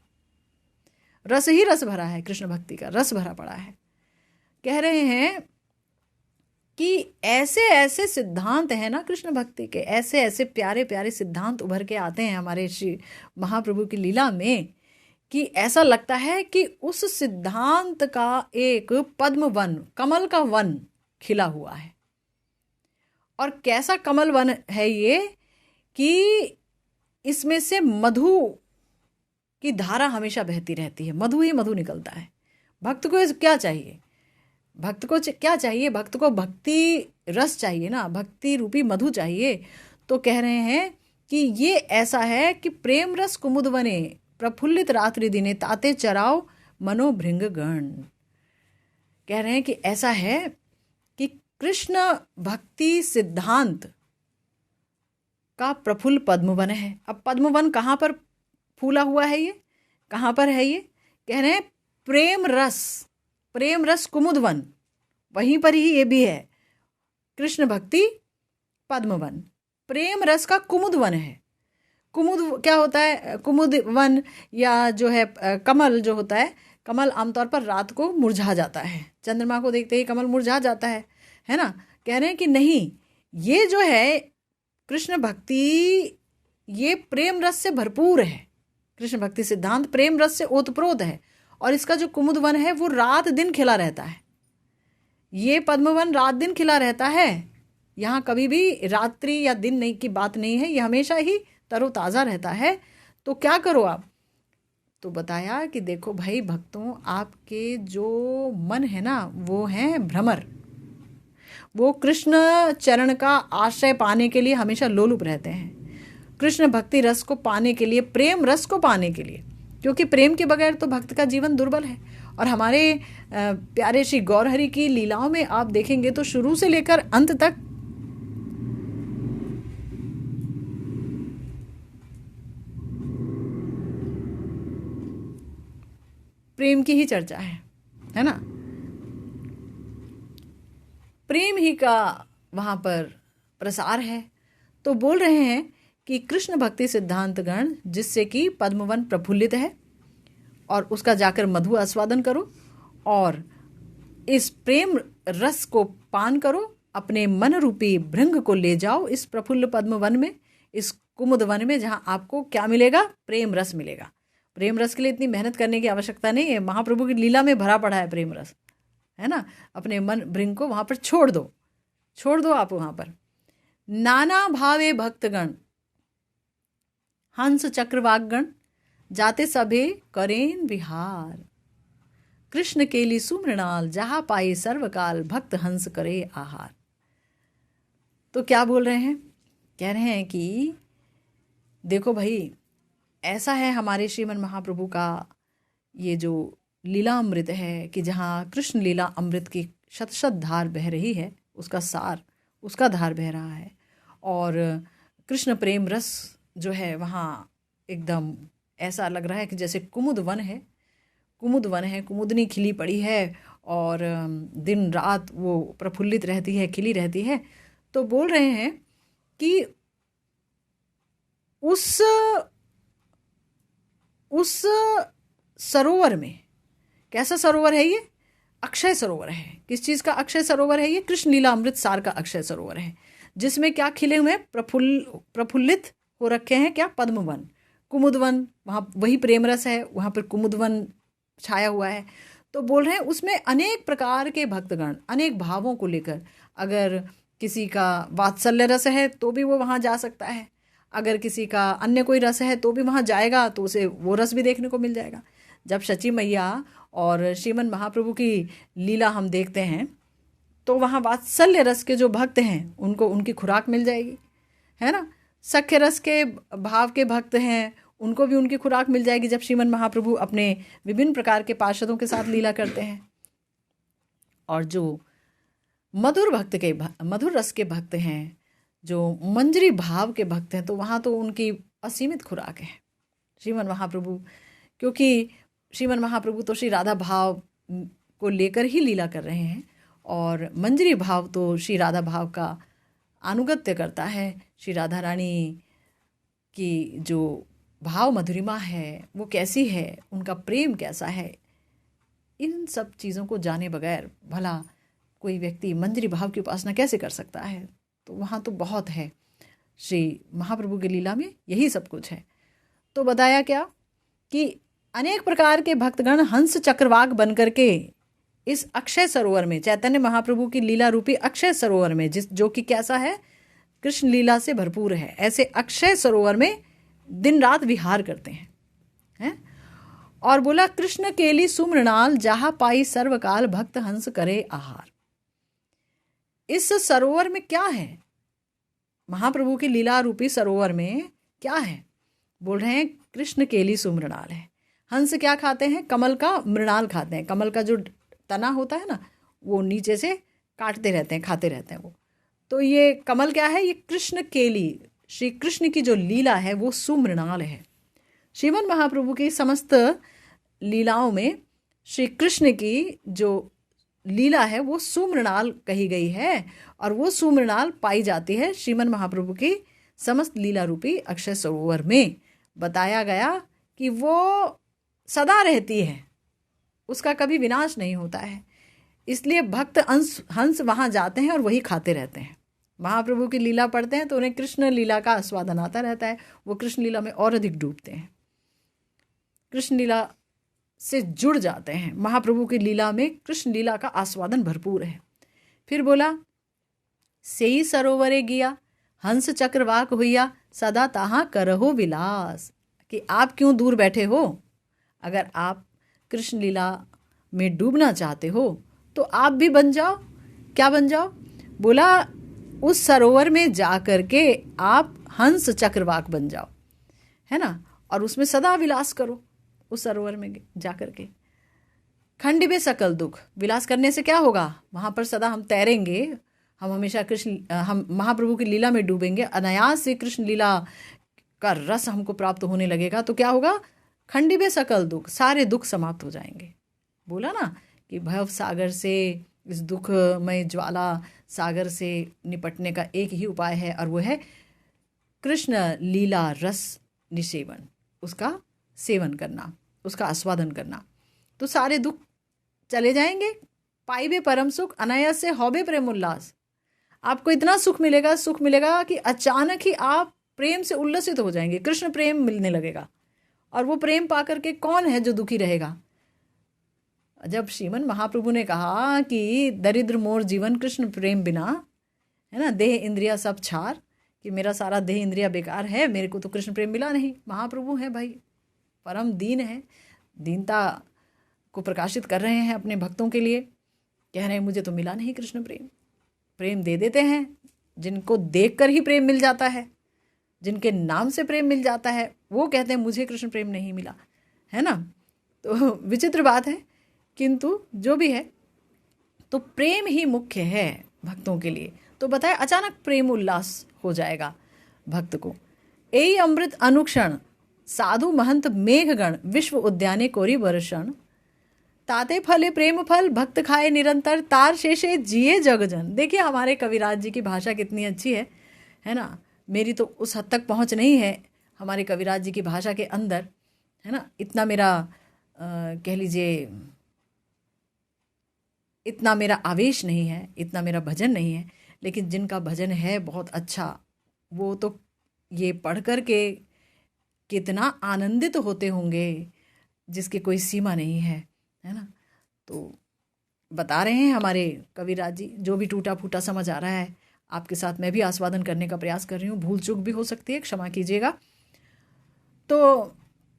रस ही रस भरा है, कृष्ण भक्ति का रस भरा पड़ा है। कह रहे हैं कि ऐसे ऐसे सिद्धांत हैं ना कृष्ण भक्ति के, ऐसे ऐसे प्यारे प्यारे सिद्धांत उभर के आते हैं हमारे श्री महाप्रभु की लीला में कि ऐसा लगता है कि उस सिद्धांत का एक पद्म वन, कमल का वन खिला हुआ है। और कैसा कमल वन है ये कि इसमें से मधु की धारा हमेशा बहती रहती है, मधु ही मधु निकलता है। भक्त को क्या चाहिए? भक्त को क्या चाहिए? भक्त को भक्ति रस चाहिए ना, भक्ति रूपी मधु चाहिए। तो कह रहे हैं कि ये ऐसा है कि प्रेम रस कुमुद वने प्रफुल्लित रात्रि दिने ताते चराओ मनो भृंग गण। कह रहे हैं कि ऐसा है कि कृष्ण भक्ति सिद्धांत का प्रफुल्ल पद्मवन है। अब पद्मवन कहाँ पर फूला हुआ है? ये कहाँ पर है? ये कह रहे हैं प्रेम रस कुमुदवन, वहीं पर ही ये भी है कृष्ण भक्ति पद्मवन। प्रेम रस का कुमुद वन है। कुमुद क्या होता है? कुमुद वन या जो है कमल जो होता है, कमल आमतौर पर रात को मुरझा जाता है, चंद्रमा को देखते ही कमल मुरझा जाता है ना। कह रहे हैं कि नहीं, ये जो है कृष्ण भक्ति ये प्रेम रस से भरपूर है। कृष्ण भक्ति सिद्धांत प्रेम रस से ओतप्रोत है और इसका जो कुमुद वन है वो रात दिन खिला रहता है। ये पद्मवन रात दिन खिला रहता है, यहाँ कभी भी रात्रि या दिन नहीं की बात नहीं है, ये हमेशा ही तरोताज़ा रहता है। तो क्या करो आप? तो बताया कि देखो भाई भक्तों, आपके जो मन है ना वो है भ्रमर, वो कृष्ण चरण का आश्रय पाने के लिए हमेशा लोलुप रहते हैं, कृष्ण भक्ति रस को पाने के लिए, प्रेम रस को पाने के लिए क्योंकि प्रेम के बगैर तो भक्त का जीवन दुर्बल है। और हमारे प्यारे श्री गौरहरि की लीलाओं में आप देखेंगे तो शुरू से लेकर अंत तक प्रेम की ही चर्चा है ना। प्रेम ही का वहां पर प्रसार है। तो बोल रहे हैं कि कृष्ण भक्ति सिद्धांत गण जिससे कि पद्मवन प्रफुल्लित है और उसका जाकर मधु आस्वादन करो और इस प्रेम रस को पान करो, अपने मन रूपी भृंग को ले जाओ इस प्रफुल्ल पद्म वन में, इस कुमुद वन में, जहां आपको क्या मिलेगा? प्रेम रस मिलेगा। प्रेम रस के लिए इतनी मेहनत करने की आवश्यकता नहीं है, महाप्रभु की लीला में भरा पड़ा है प्रेम रस, है ना। अपने मन भृंग को वहां पर छोड़ दो आप वहां पर। नाना भावे भक्तगण हंस चक्रवाकगण जाते सभे करेन विहार, कृष्ण केली सुमृणाल जहां पाए सर्वकाल भक्त हंस करे आहार। तो क्या बोल रहे हैं? कह रहे हैं कि देखो भाई, ऐसा है हमारे श्रीमन महाप्रभु का ये जो लीला अमृत है कि जहाँ कृष्ण लीला अमृत की शत शत धार बह रही है, उसका सार, उसका धार बह रहा है। और कृष्ण प्रेम रस जो है वहाँ एकदम ऐसा लग रहा है कि जैसे कुमुद वन है, कुमुदनी खिली पड़ी है और दिन रात वो प्रफुल्लित रहती है, खिली रहती है। तो बोल रहे हैं कि उस सरोवर में, कैसा सरोवर है ये? अक्षय सरोवर है। किस चीज़ का अक्षय सरोवर है ये? कृष्ण लीला अमृत सार का अक्षय सरोवर है, जिसमें क्या खिले हुए हैं? प्रफुल्लित हो रखे हैं क्या? पद्मवन, कुमुदवन, वहाँ वही प्रेम रस है, वहाँ पर कुमुदवन छाया हुआ है। तो बोल रहे हैं उसमें अनेक प्रकार के भक्तगण अनेक भावों को लेकर, अगर किसी का वात्सल्य रस है तो भी वो वहाँ जा सकता है, अगर किसी का अन्य कोई रस है तो भी वहाँ जाएगा, तो उसे वो रस भी देखने को मिल जाएगा। जब शची मैया और श्रीमन महाप्रभु की लीला हम देखते हैं तो वहाँ वात्सल्य रस के जो भक्त हैं उनको उनकी खुराक मिल जाएगी, है ना। सख्य रस के भाव के भक्त हैं उनको भी उनकी खुराक मिल जाएगी जब श्रीमन महाप्रभु अपने विभिन्न प्रकार के पार्षदों के साथ लीला करते हैं। और जो मधुर रस के भक्त हैं, जो मंजरी भाव के भक्त हैं, तो वहाँ तो उनकी असीमित खुराक है श्रीमन महाप्रभु, क्योंकि श्रीमन महाप्रभु तो श्री राधा भाव को लेकर ही लीला कर रहे हैं और मंजरी भाव तो श्री राधा भाव का अनुगत्य करता है। श्री राधा रानी की जो भाव मधुरिमा है वो कैसी है, उनका प्रेम कैसा है, इन सब चीज़ों को जाने बगैर भला कोई व्यक्ति मंजरी भाव की उपासना कैसे कर सकता है? तो वहाँ तो बहुत है, श्री महाप्रभु की लीला में यही सब कुछ है। तो बताया क्या कि अनेक प्रकार के भक्तगण हंस चक्रवाक बन करके इस अक्षय सरोवर में, चैतन्य महाप्रभु की लीला रूपी अक्षय सरोवर में, जो कि कैसा है? कृष्ण लीला से भरपूर है, ऐसे अक्षय सरोवर में दिन रात विहार करते हैं। और बोला कृष्ण केली सुमृणाल जहाँ पाई सर्वकाल भक्त हंस करे आहार। इस सरोवर में क्या है? महाप्रभु की लीला रूपी सरोवर में क्या है? बोल रहे हैं कृष्ण केली सुमृणाल है। हंस क्या खाते हैं? कमल का मृणाल खाते हैं। कमल का जो तना होता है ना, वो नीचे से काटते रहते हैं, खाते रहते हैं वो। तो ये कमल क्या है? ये कृष्ण केली, श्री कृष्ण की जो लीला है वो सुमृणाल है। श्रीमन महाप्रभु की समस्त लीलाओं में श्री कृष्ण की जो लीला है वो सुमृणाल कही गई है, और वो सुमृणाल पाई जाती है श्रीमन महाप्रभु की समस्त लीला रूपी अक्षय सरोवर में। बताया गया कि वो सदा रहती है, उसका कभी विनाश नहीं होता है, इसलिए भक्त हंस वहाँ जाते हैं और वही खाते रहते हैं। महाप्रभु की लीला पढ़ते हैं तो उन्हें कृष्ण लीला का आस्वादन आता रहता है, वो कृष्ण लीला में और अधिक डूबते हैं, कृष्ण लीला से जुड़ जाते हैं। महाप्रभु की लीला में कृष्ण लीला का आस्वादन भरपूर है। फिर बोला सेई सरोवरे गिया हंस चक्रवाक हुइया सदा ताहा करहो विलास, कि आप क्यों दूर बैठे हो? अगर आप कृष्ण लीला में डूबना चाहते हो तो आप भी बन जाओ। क्या बन जाओ? बोला उस सरोवर में जा कर के आप हंस चक्रवाक बन जाओ, है ना, और उसमें सदा विलास करो, उस सरोवर में जा करके। खंडिबे सकल दुख, विलास करने से क्या होगा, वहाँ पर सदा हम तैरेंगे, हम हमेशा हम महाप्रभु की लीला में डूबेंगे, अनायास से कृष्ण लीला का रस हमको प्राप्त होने लगेगा। तो क्या होगा, खंडिबे सकल दुख, सारे दुख समाप्त हो जाएंगे। बोला ना कि भव सागर से, इस दुखमय ज्वाला सागर से निपटने का एक ही उपाय है, और वो है कृष्ण लीला रस निसेवन, उसका सेवन करना, उसका आस्वादन करना। तो सारे दुख चले जाएंगे। पाइबे परम सुख, अनायास से हौबे प्रेम उल्लास, आपको इतना सुख मिलेगा कि अचानक ही आप प्रेम से उल्लसित हो जाएंगे, कृष्ण प्रेम मिलने लगेगा। और वो प्रेम पा करके कौन है जो दुखी रहेगा। जब श्रीमन महाप्रभु ने कहा कि दरिद्र मोर जीवन कृष्ण प्रेम बिना, है ना, देह इंद्रिया सब छार, कि मेरा सारा देह इंद्रिया बेकार है, मेरे को तो कृष्ण प्रेम मिला नहीं। महाप्रभु है भाई, परम दीन है, दीनता को प्रकाशित कर रहे हैं अपने भक्तों के लिए, कह रहे हैं मुझे तो मिला नहीं कृष्ण प्रेम। प्रेम दे देते हैं, जिनको देखकर ही प्रेम मिल जाता है, जिनके नाम से प्रेम मिल जाता है, वो कहते हैं मुझे कृष्ण प्रेम नहीं मिला, है ना। तो विचित्र बात है, किंतु जो भी है, तो प्रेम ही मुख्य है भक्तों के लिए। तो बताए अचानक प्रेम उल्लास हो जाएगा भक्त को। एई अमृत अनुक्षण साधु महंत मेघगण, विश्व उद्याने कोरी वर्षण, ताते फले प्रेम फल, भक्त खाए निरंतर, तार शेषे जिए जगजन। देखिए हमारे कविराज जी की भाषा कितनी अच्छी है ना। मेरी तो उस हद तक पहुंच नहीं है हमारे कविराज जी की भाषा के अंदर, है ना। इतना मेरा कह लीजिए, इतना मेरा आवेश नहीं है, इतना मेरा भजन नहीं है, लेकिन जिनका भजन है बहुत अच्छा, वो तो ये पढ़ कर के कितना आनंदित होते होंगे जिसकी कोई सीमा नहीं है ना। तो बता रहे हैं हमारे कविराज जी, जो भी टूटा फूटा समझ आ रहा है आपके साथ मैं भी आस्वादन करने का प्रयास कर रही हूँ, भूल चूक भी हो सकती है, क्षमा कीजिएगा। तो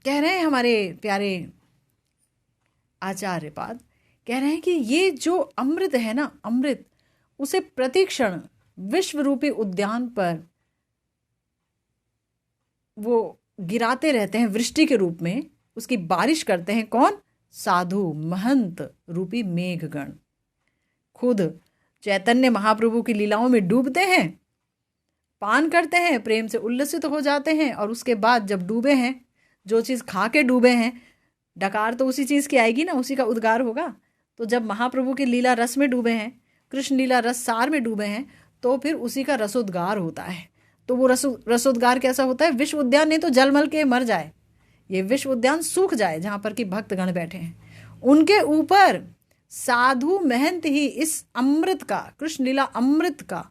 कह रहे हैं हमारे प्यारे आचार्य पाद, कह रहे हैं कि ये जो अमृत है ना, अमृत, उसे प्रतिक्षण विश्व रूपी उद्यान पर वो गिराते रहते हैं वृष्टि के रूप में, उसकी बारिश करते हैं कौन, साधु महंत रूपी मेघगण। खुद चैतन्य महाप्रभु की लीलाओं में डूबते हैं, पान करते हैं, प्रेम से उल्लसित हो जाते हैं, और उसके बाद जब डूबे हैं, जो चीज़ खा के डूबे हैं, डकार तो उसी चीज़ की आएगी ना, उसी का उद्गार होगा। तो जब महाप्रभु की लीला रस में डूबे हैं, कृष्ण लीला रस सार में डूबे हैं, तो फिर उसी का रसोद्गार होता है। तो वो रसोद्गार कैसा होता है, विश्व उद्यान नहीं तो जलमल के मर जाए, ये विश्व उद्यान सूख जाए जहाँ पर कि भक्तगण बैठे हैं, उनके ऊपर साधु महंत ही इस अमृत का, कृष्ण लीला अमृत का,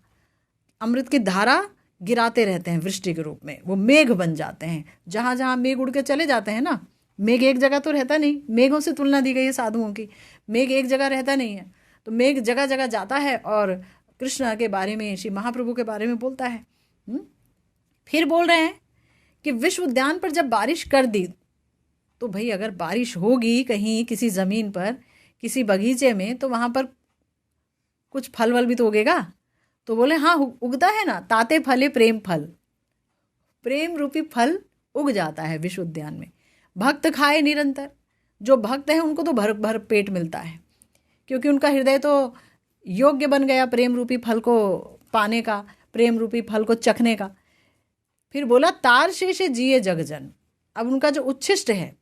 अमृत की धारा गिराते रहते हैं वृष्टि के रूप में। वो मेघ बन जाते हैं, जहाँ जहाँ मेघ उड़ के चले जाते हैं ना, मेघ एक जगह तो रहता नहीं, मेघों से तुलना दी गई है साधुओं की, मेघ एक जगह रहता नहीं है, तो मेघ जगह जगह जाता है और कृष्ण के बारे में, श्री महाप्रभु के बारे में बोलता है। फिर बोल रहे हैं कि विश्व उद्यान पर जब बारिश कर दी, तो भाई अगर बारिश होगी कहीं किसी ज़मीन पर, किसी बगीचे में, तो वहाँ पर कुछ फल वल भी तो उगेगा। तो बोले हाँ उगता है ना, ताते फले प्रेम फल, प्रेम रूपी फल उग जाता है विश्व उद्यान में। भक्त खाए निरंतर, जो भक्त है उनको तो भर भर पेट मिलता है, क्योंकि उनका हृदय तो योग्य बन गया प्रेम रूपी फल को पाने का, प्रेम रूपी फल को चखने का। फिर बोला तार शेषे जिए जगजन, अब उनका जो उच्छिष्ट है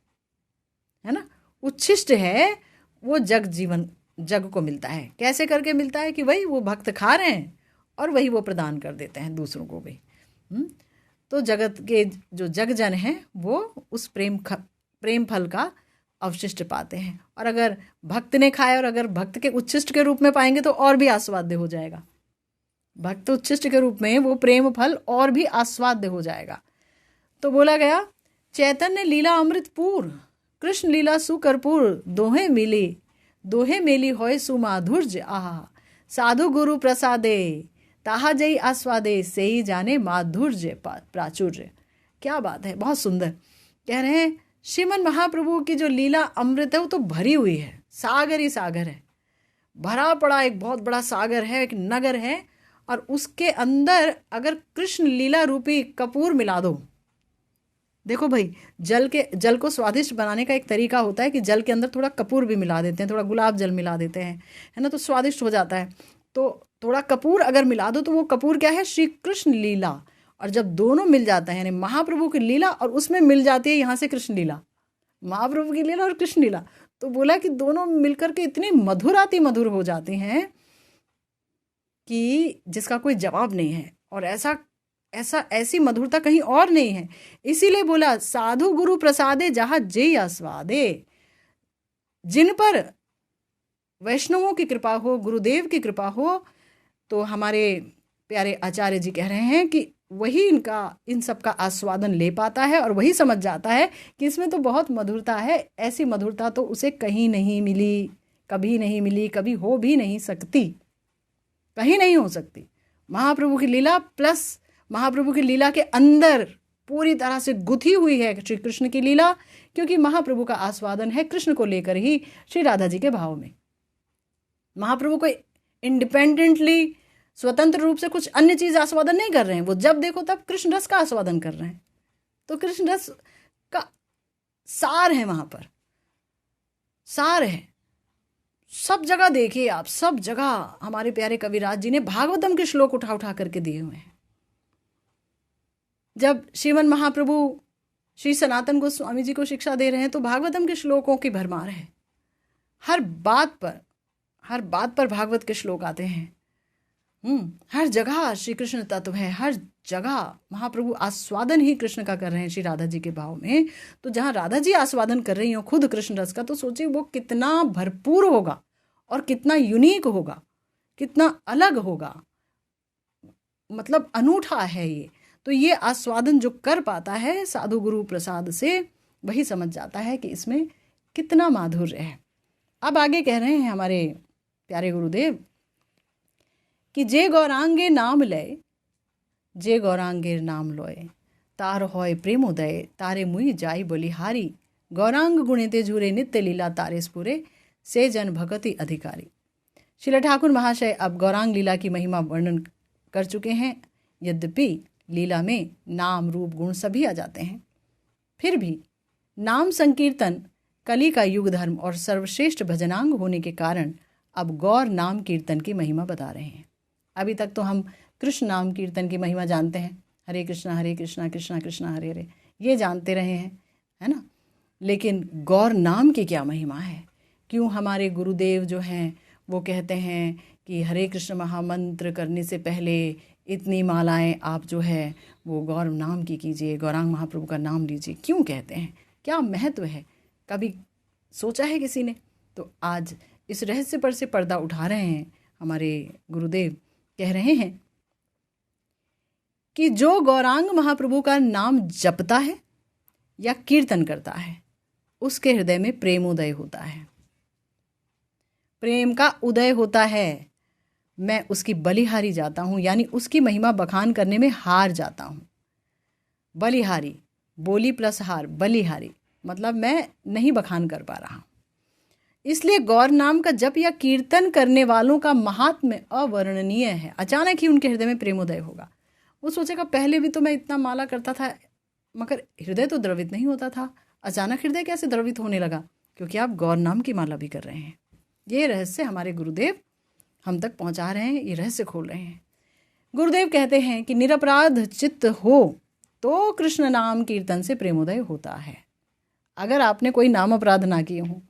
ना, उच्छिष्ट है वो जग जीवन, जग को मिलता है। कैसे करके मिलता है कि वही वो भक्त खा रहे हैं और वही वो प्रदान कर देते हैं दूसरों को भी। तो जगत के जो जगजन हैं वो उस प्रेम फल का अवशिष्ट पाते हैं, और अगर भक्त ने खाया और अगर भक्त के उच्छिष्ट के रूप में पाएंगे तो और भी आस्वाद्य हो जाएगा। भक्त उच्छिष्ट के रूप में वो प्रेम फल और भी आस्वाद्य हो जाएगा। तो बोला गया चैतन्य लीला अमृतपुर, कृष्ण लीला सुकरपुर, दोहे मेली होय सुमाधुर्य, आहा साधु गुरु प्रसादे, ताहा जई आस्वादे, से ही जाने माधुर्य प्राचुर्य। क्या बात है, बहुत सुंदर। कह रहे हैं श्रीमन महाप्रभु की जो लीला अमृत है वो तो भरी हुई है, सागर ही सागर है, भरा पड़ा एक बहुत बड़ा सागर है, एक नगर है, और उसके अंदर अगर कृष्ण लीला रूपी कपूर मिला दो देखो भाई, जल को स्वादिष्ट बनाने का एक तरीका होता है कि जल के अंदर थोड़ा कपूर भी मिला देते हैं, थोड़ा गुलाब जल मिला देते हैं, है ना, तो स्वादिष्ट हो जाता है। तो थोड़ा कपूर अगर मिला दो तो वो कपूर क्या है, श्री कृष्ण लीला। और जब दोनों मिल जाता है, यानी महाप्रभु की लीला और उसमें मिल जाती है यहाँ से कृष्ण लीला, महाप्रभु की लीला और कृष्ण लीला, तो बोला कि दोनों मिलकर के इतनी मधुराति मधुर हो जाते हैं कि जिसका कोई जवाब नहीं है। और ऐसी मधुरता कहीं और नहीं है। इसीलिए बोला साधु गुरु प्रसादे जहाँ जे आस्वादे। जिन पर वैष्णवों की कृपा हो, गुरुदेव की कृपा हो, तो हमारे प्यारे आचार्य जी कह रहे हैं कि वही इन सब का आस्वादन ले पाता है और वही समझ जाता है कि इसमें तो बहुत मधुरता है। ऐसी मधुरता तो उसे कहीं नहीं मिली, कभी नहीं मिली, कभी हो भी नहीं सकती, कहीं नहीं हो सकती। महाप्रभु की लीला प्लस महाप्रभु की लीला के अंदर पूरी तरह से गुथी हुई है श्री कृष्ण की लीला, क्योंकि महाप्रभु का आस्वादन है कृष्ण को लेकर ही श्री राधा जी के भाव में। महाप्रभु को इंडिपेंडेंटली, स्वतंत्र रूप से कुछ अन्य चीज आस्वादन नहीं कर रहे हैं, वो जब देखो तब कृष्ण रस का आस्वादन कर रहे हैं। तो कृष्ण रस का सार है, वहां पर सार है। सब जगह देखिए आप, सब जगह हमारे प्यारे कविराज जी ने भागवतम के श्लोक उठा उठा करके दिए हुए हैं। जब श्रीमन महाप्रभु श्री सनातन गोस्वामी जी को शिक्षा दे रहे हैं तो भागवतम के श्लोकों की भरमार है। हर बात पर भागवत के श्लोक आते हैं। हर जगह श्री कृष्ण तत्व है, हर जगह महाप्रभु आस्वादन ही कृष्ण का कर रहे हैं श्री राधा जी के भाव में। तो जहाँ राधा जी आस्वादन कर रही हो खुद कृष्ण रस का, तो सोचिए वो कितना भरपूर होगा और कितना यूनिक होगा, कितना अलग होगा, मतलब अनूठा है ये। तो ये आस्वादन जो कर पाता है साधु गुरु प्रसाद से, वही समझ जाता है कि इसमें कितना माधुर्य है। अब आगे कह रहे हैं हमारे प्यारे गुरुदेव कि जे गौरांगे नाम लय, जे गौरांगे नाम लोय, तार होय प्रेमोदय, तारे मुई जाई बलिहारी, गौरांग गुणिते झूरे नित्य लीला, तारे स्पुरे से जन भगति अधिकारी। श्रील ठाकुर महाशय अब गौरांग लीला की महिमा वर्णन कर चुके हैं। यद्यपि लीला में नाम रूप गुण सभी आ जाते हैं, फिर भी नाम संकीर्तन कली का युग धर्म और सर्वश्रेष्ठ भजनांग होने के कारण अब गौर नाम कीर्तन की महिमा बता रहे हैं। अभी तक तो हम कृष्ण नाम कीर्तन की महिमा जानते हैं, हरे कृष्णा कृष्णा कृष्णा हरे हरे, ये जानते रहे हैं, है ना। लेकिन गौर नाम की क्या महिमा है? क्यों हमारे गुरुदेव जो हैं वो कहते हैं कि हरे कृष्ण महामंत्र करने से पहले इतनी मालाएं आप जो है वो गौर नाम की कीजिए, गौरांग महाप्रभु का नाम लीजिए। क्यों कहते हैं, क्या महत्व है, कभी सोचा है किसी ने? तो आज इस रहस्य पर से पर्दा उठा रहे हैं हमारे गुरुदेव। कह रहे हैं कि जो गौरांग महाप्रभु का नाम जपता है या कीर्तन करता है उसके हृदय में प्रेमोदय होता है, प्रेम का उदय होता है। मैं उसकी बलिहारी जाता हूँ, यानी उसकी महिमा बखान करने में हार जाता हूँ। बलिहारी, बोली प्लस हार, बलिहारी मतलब मैं नहीं बखान कर पा रहा। इसलिए गौर नाम का जप या कीर्तन करने वालों का महात्म्य अवर्णनीय है। अचानक ही उनके हृदय में प्रेमोदय होगा। वो सोचेगा पहले भी तो मैं इतना माला करता था मगर हृदय तो द्रवित नहीं होता था, अचानक हृदय कैसे द्रवित होने लगा? क्योंकि आप गौर नाम की माला भी कर रहे हैं। ये रहस्य हमारे गुरुदेव हम तक पहुंचा रहे हैं, ये रहस्य खोल रहे हैं। गुरुदेव कहते हैं कि निरपराध चित्त हो तो कृष्ण नाम कीर्तन से प्रेमोदय होता है। अगर आपने कोई नाम अपराध ना किए हों,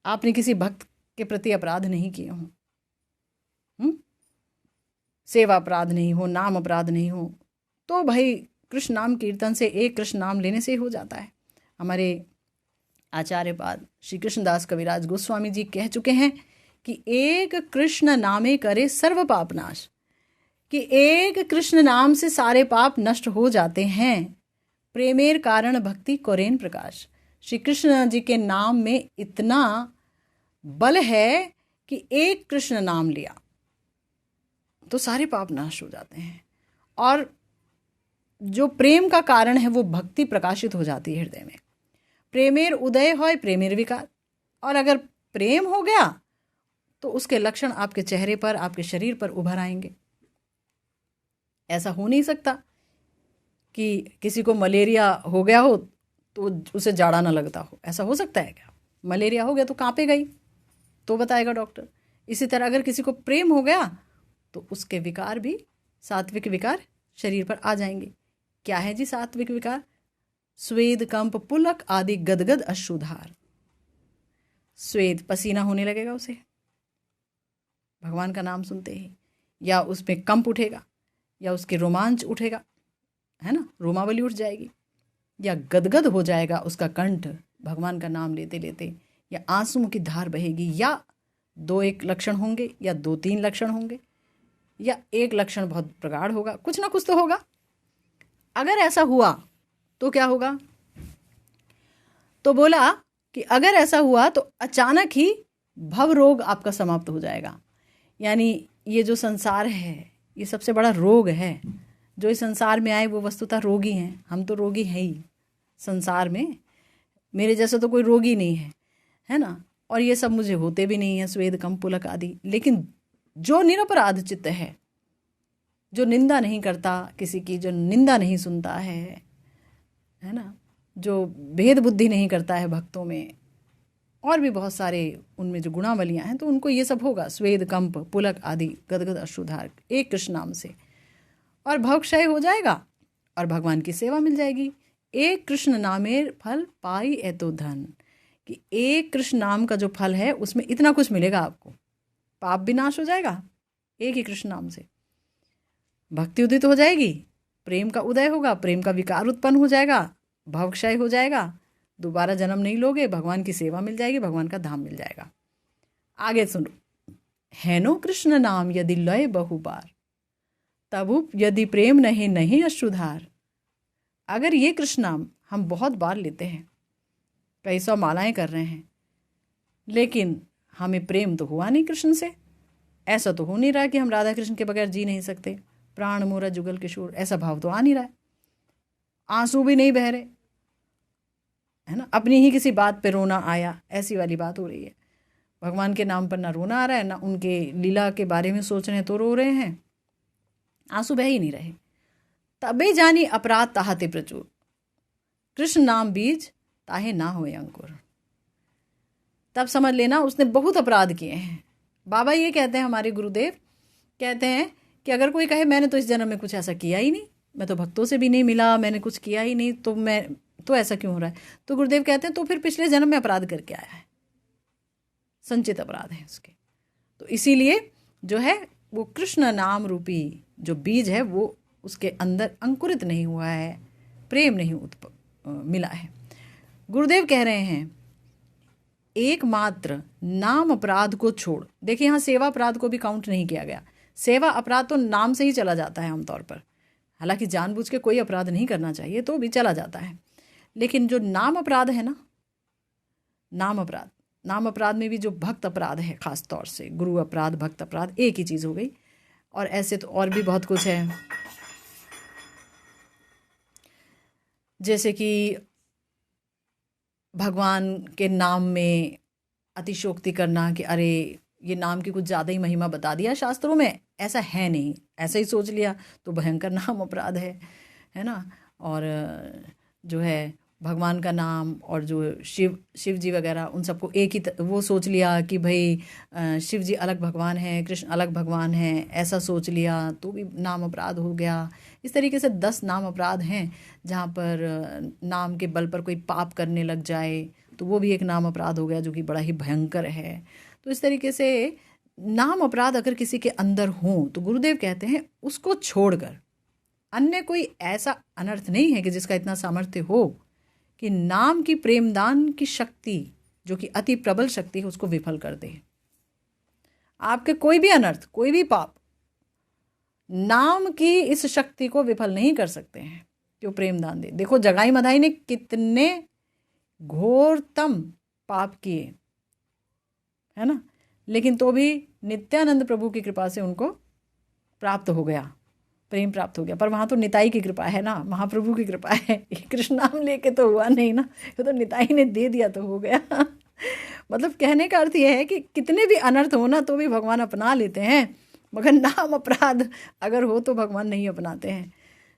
आपने किसी भक्त के प्रति अपराध नहीं किए हों, सेवा अपराध नहीं हो, नाम अपराध नहीं हो, तो भाई कृष्ण नाम कीर्तन से, एक कृष्ण नाम लेने से ही हो जाता है। हमारे आचार्य पाद श्री कृष्णदास कविराज गोस्वामी जी कह चुके हैं कि एक कृष्ण नामे करे सर्व पाप नाश, कि एक कृष्ण नाम से सारे पाप नष्ट हो जाते हैं। प्रेमेर कारण भक्ति कोरेन प्रकाश। श्री कृष्ण जी के नाम में इतना बल है कि एक कृष्ण नाम लिया तो सारे पाप नाश हो जाते हैं, और जो प्रेम का कारण है वो भक्ति प्रकाशित हो जाती है हृदय में। प्रेमेर उदय होय प्रेमेर विकार, और अगर प्रेम हो गया तो उसके लक्षण आपके चेहरे पर, आपके शरीर पर उभर आएंगे। ऐसा हो नहीं सकता कि किसी को मलेरिया हो गया हो तो उसे जाड़ा ना लगता हो, ऐसा हो सकता है क्या? मलेरिया हो गया तो कांपेगा ही, तो बताएगा डॉक्टर। इसी तरह अगर किसी को प्रेम हो गया तो उसके विकार भी, सात्विक विकार शरीर पर आ जाएंगे। क्या है जी सात्विक विकार? स्वेद, कंप, पुलक आदि गदगद अश्रुधार। स्वेद, पसीना होने लगेगा उसे भगवान का नाम सुनते ही, या उसमें कंप उठेगा, या उसके रोमांच उठेगा, है ना, रोमावली उठ जाएगी, या गदगद हो जाएगा उसका कंठ भगवान का नाम लेते लेते, या आंसुओं की धार बहेगी, या दो एक लक्षण होंगे या दो तीन लक्षण होंगे, या एक लक्षण बहुत प्रगाढ़ होगा, कुछ ना कुछ तो होगा। अगर ऐसा हुआ तो क्या होगा? तो बोला कि अगर ऐसा हुआ तो अचानक ही भव रोग आपका समाप्त हो जाएगा। यानी ये जो संसार है ये सबसे बड़ा रोग है। जो इस संसार में आए वो वस्तुतः रोगी हैं, हम तो रोगी हैं ही संसार में, मेरे जैसा तो कोई रोगी नहीं है, है ना। और ये सब मुझे होते भी नहीं है, स्वेद, कंप, पुलक आदि। लेकिन जो निरपराध चित्त है, जो निंदा नहीं करता किसी की, जो निंदा नहीं सुनता है ना, जो भेद बुद्धि नहीं करता है भक्तों में, और भी बहुत सारे उनमें जो गुणावलियां हैं, तो उनको ये सब होगा, स्वेद, कंप, पुलक आदि गदगद अश्रुधार, एक कृष्ण नाम से, और भवक्षय हो जाएगा और भगवान की सेवा मिल जाएगी। एक कृष्ण नामेर फल पाई एतो धन, कि एक कृष्ण नाम का जो फल है उसमें इतना कुछ मिलेगा आपको, पाप भी नाश हो जाएगा एक ही कृष्ण नाम से, भक्ति उदित हो जाएगी, प्रेम का उदय होगा, प्रेम का विकार उत्पन्न हो जाएगा, भवक्षय हो जाएगा, दोबारा जन्म नहीं लोगे, भगवान की सेवा मिल जाएगी, भगवान का धाम मिल जाएगा। आगे सुनो, हैनो कृष्ण नाम यदि लय बहु बार, तबु यदि प्रेम नहीं नहीं अश्रुधार। अगर ये कृष्ण नाम हम बहुत बार लेते हैं, कई सौ मालाएं कर रहे हैं, लेकिन हमें प्रेम तो हुआ नहीं कृष्ण से, ऐसा तो हो नहीं रहा कि हम राधा कृष्ण के बगैर जी नहीं सकते, प्राण मोरा जुगल किशोर, ऐसा भाव तो आ नहीं रहा है, आंसू भी नहीं बह रहे, है ना, अपनी ही किसी बात पे रोना आया, ऐसी वाली बात हो रही है। भगवान के नाम पर ना रोना आ रहा है, ना उनके लीला के बारे में सोच रहे हैं तो रो रहे हैं, आंसू बह ही नहीं रहे। तबे जानी अपराध ताहते प्रचुर, कृष्ण नाम बीज ताहे ना होए अंकुर। तब समझ लेना उसने बहुत अपराध किए हैं। बाबा ये कहते हैं, हमारे गुरुदेव कहते हैं कि अगर कोई कहे मैंने तो इस जन्म में कुछ ऐसा किया ही नहीं, मैं तो भक्तों से भी नहीं मिला, मैंने कुछ किया ही नहीं, तो मैं तो ऐसा क्यों हो रहा है? तो गुरुदेव कहते हैं तो फिर पिछले जन्म में अपराध करके आया है, संचित अपराध है उसके। तो इसीलिए जो है वो कृष्ण नाम रूपी जो बीज है वो उसके अंदर अंकुरित नहीं हुआ है, प्रेम नहीं मिला है। गुरुदेव कह रहे हैं एकमात्र नाम अपराध को छोड़, देखिए यहाँ सेवा अपराध को भी काउंट नहीं किया गया। सेवा अपराध तो नाम से ही चला जाता है आमतौर पर, हालांकि जानबूझ के कोई अपराध नहीं करना चाहिए तो भी चला जाता है, लेकिन जो नाम अपराध है ना, नाम अपराध में भी जो भक्त अपराध है, खास तौर से गुरु अपराध, भक्त अपराध, एक ही चीज़ हो गई। और ऐसे तो और भी बहुत कुछ है, जैसे कि भगवान के नाम में अतिशोक्ति करना कि अरे ये नाम की कुछ ज़्यादा ही महिमा बता दिया शास्त्रों में, ऐसा है नहीं, ऐसा ही सोच लिया तो भयंकर नाम अपराध है ना। और जो है भगवान का नाम और जो शिव जी वगैरह उन सबको एक ही वो सोच लिया कि भाई शिव जी अलग भगवान हैं, कृष्ण अलग भगवान हैं, ऐसा सोच लिया तो भी नाम अपराध हो गया। इस तरीके से 10 नाम अपराध हैं जहाँ पर नाम के बल पर कोई पाप करने लग जाए तो वो भी एक नाम अपराध हो गया जो कि बड़ा ही भयंकर है। तो इस तरीके से नाम अपराध अगर किसी के अंदर हो तो गुरुदेव कहते हैं उसको छोड़कर अन्य कोई ऐसा अनर्थ नहीं है कि जिसका इतना सामर्थ्य हो कि नाम की प्रेमदान की शक्ति जो कि अति प्रबल शक्ति है उसको विफल कर दे। आपके कोई भी अनर्थ, कोई भी पाप नाम की इस शक्ति को विफल नहीं कर सकते हैं कि वो प्रेमदान दे। देखो जगाई मधाई ने कितने घोरतम पाप किए, है ना, लेकिन तो भी नित्यानंद प्रभु की कृपा से उनको प्राप्त हो गया, प्रेम प्राप्त हो गया। पर वहाँ तो निताई की कृपा है ना, महाप्रभु की कृपा है, कृष्ण नाम लेके तो हुआ नहीं ना, ये तो निताई ने दे दिया तो हो गया। मतलब कहने का अर्थ यह है कि कितने भी अनर्थ हो ना तो भी भगवान अपना लेते हैं, मगर नाम अपराध अगर हो तो भगवान नहीं अपनाते हैं।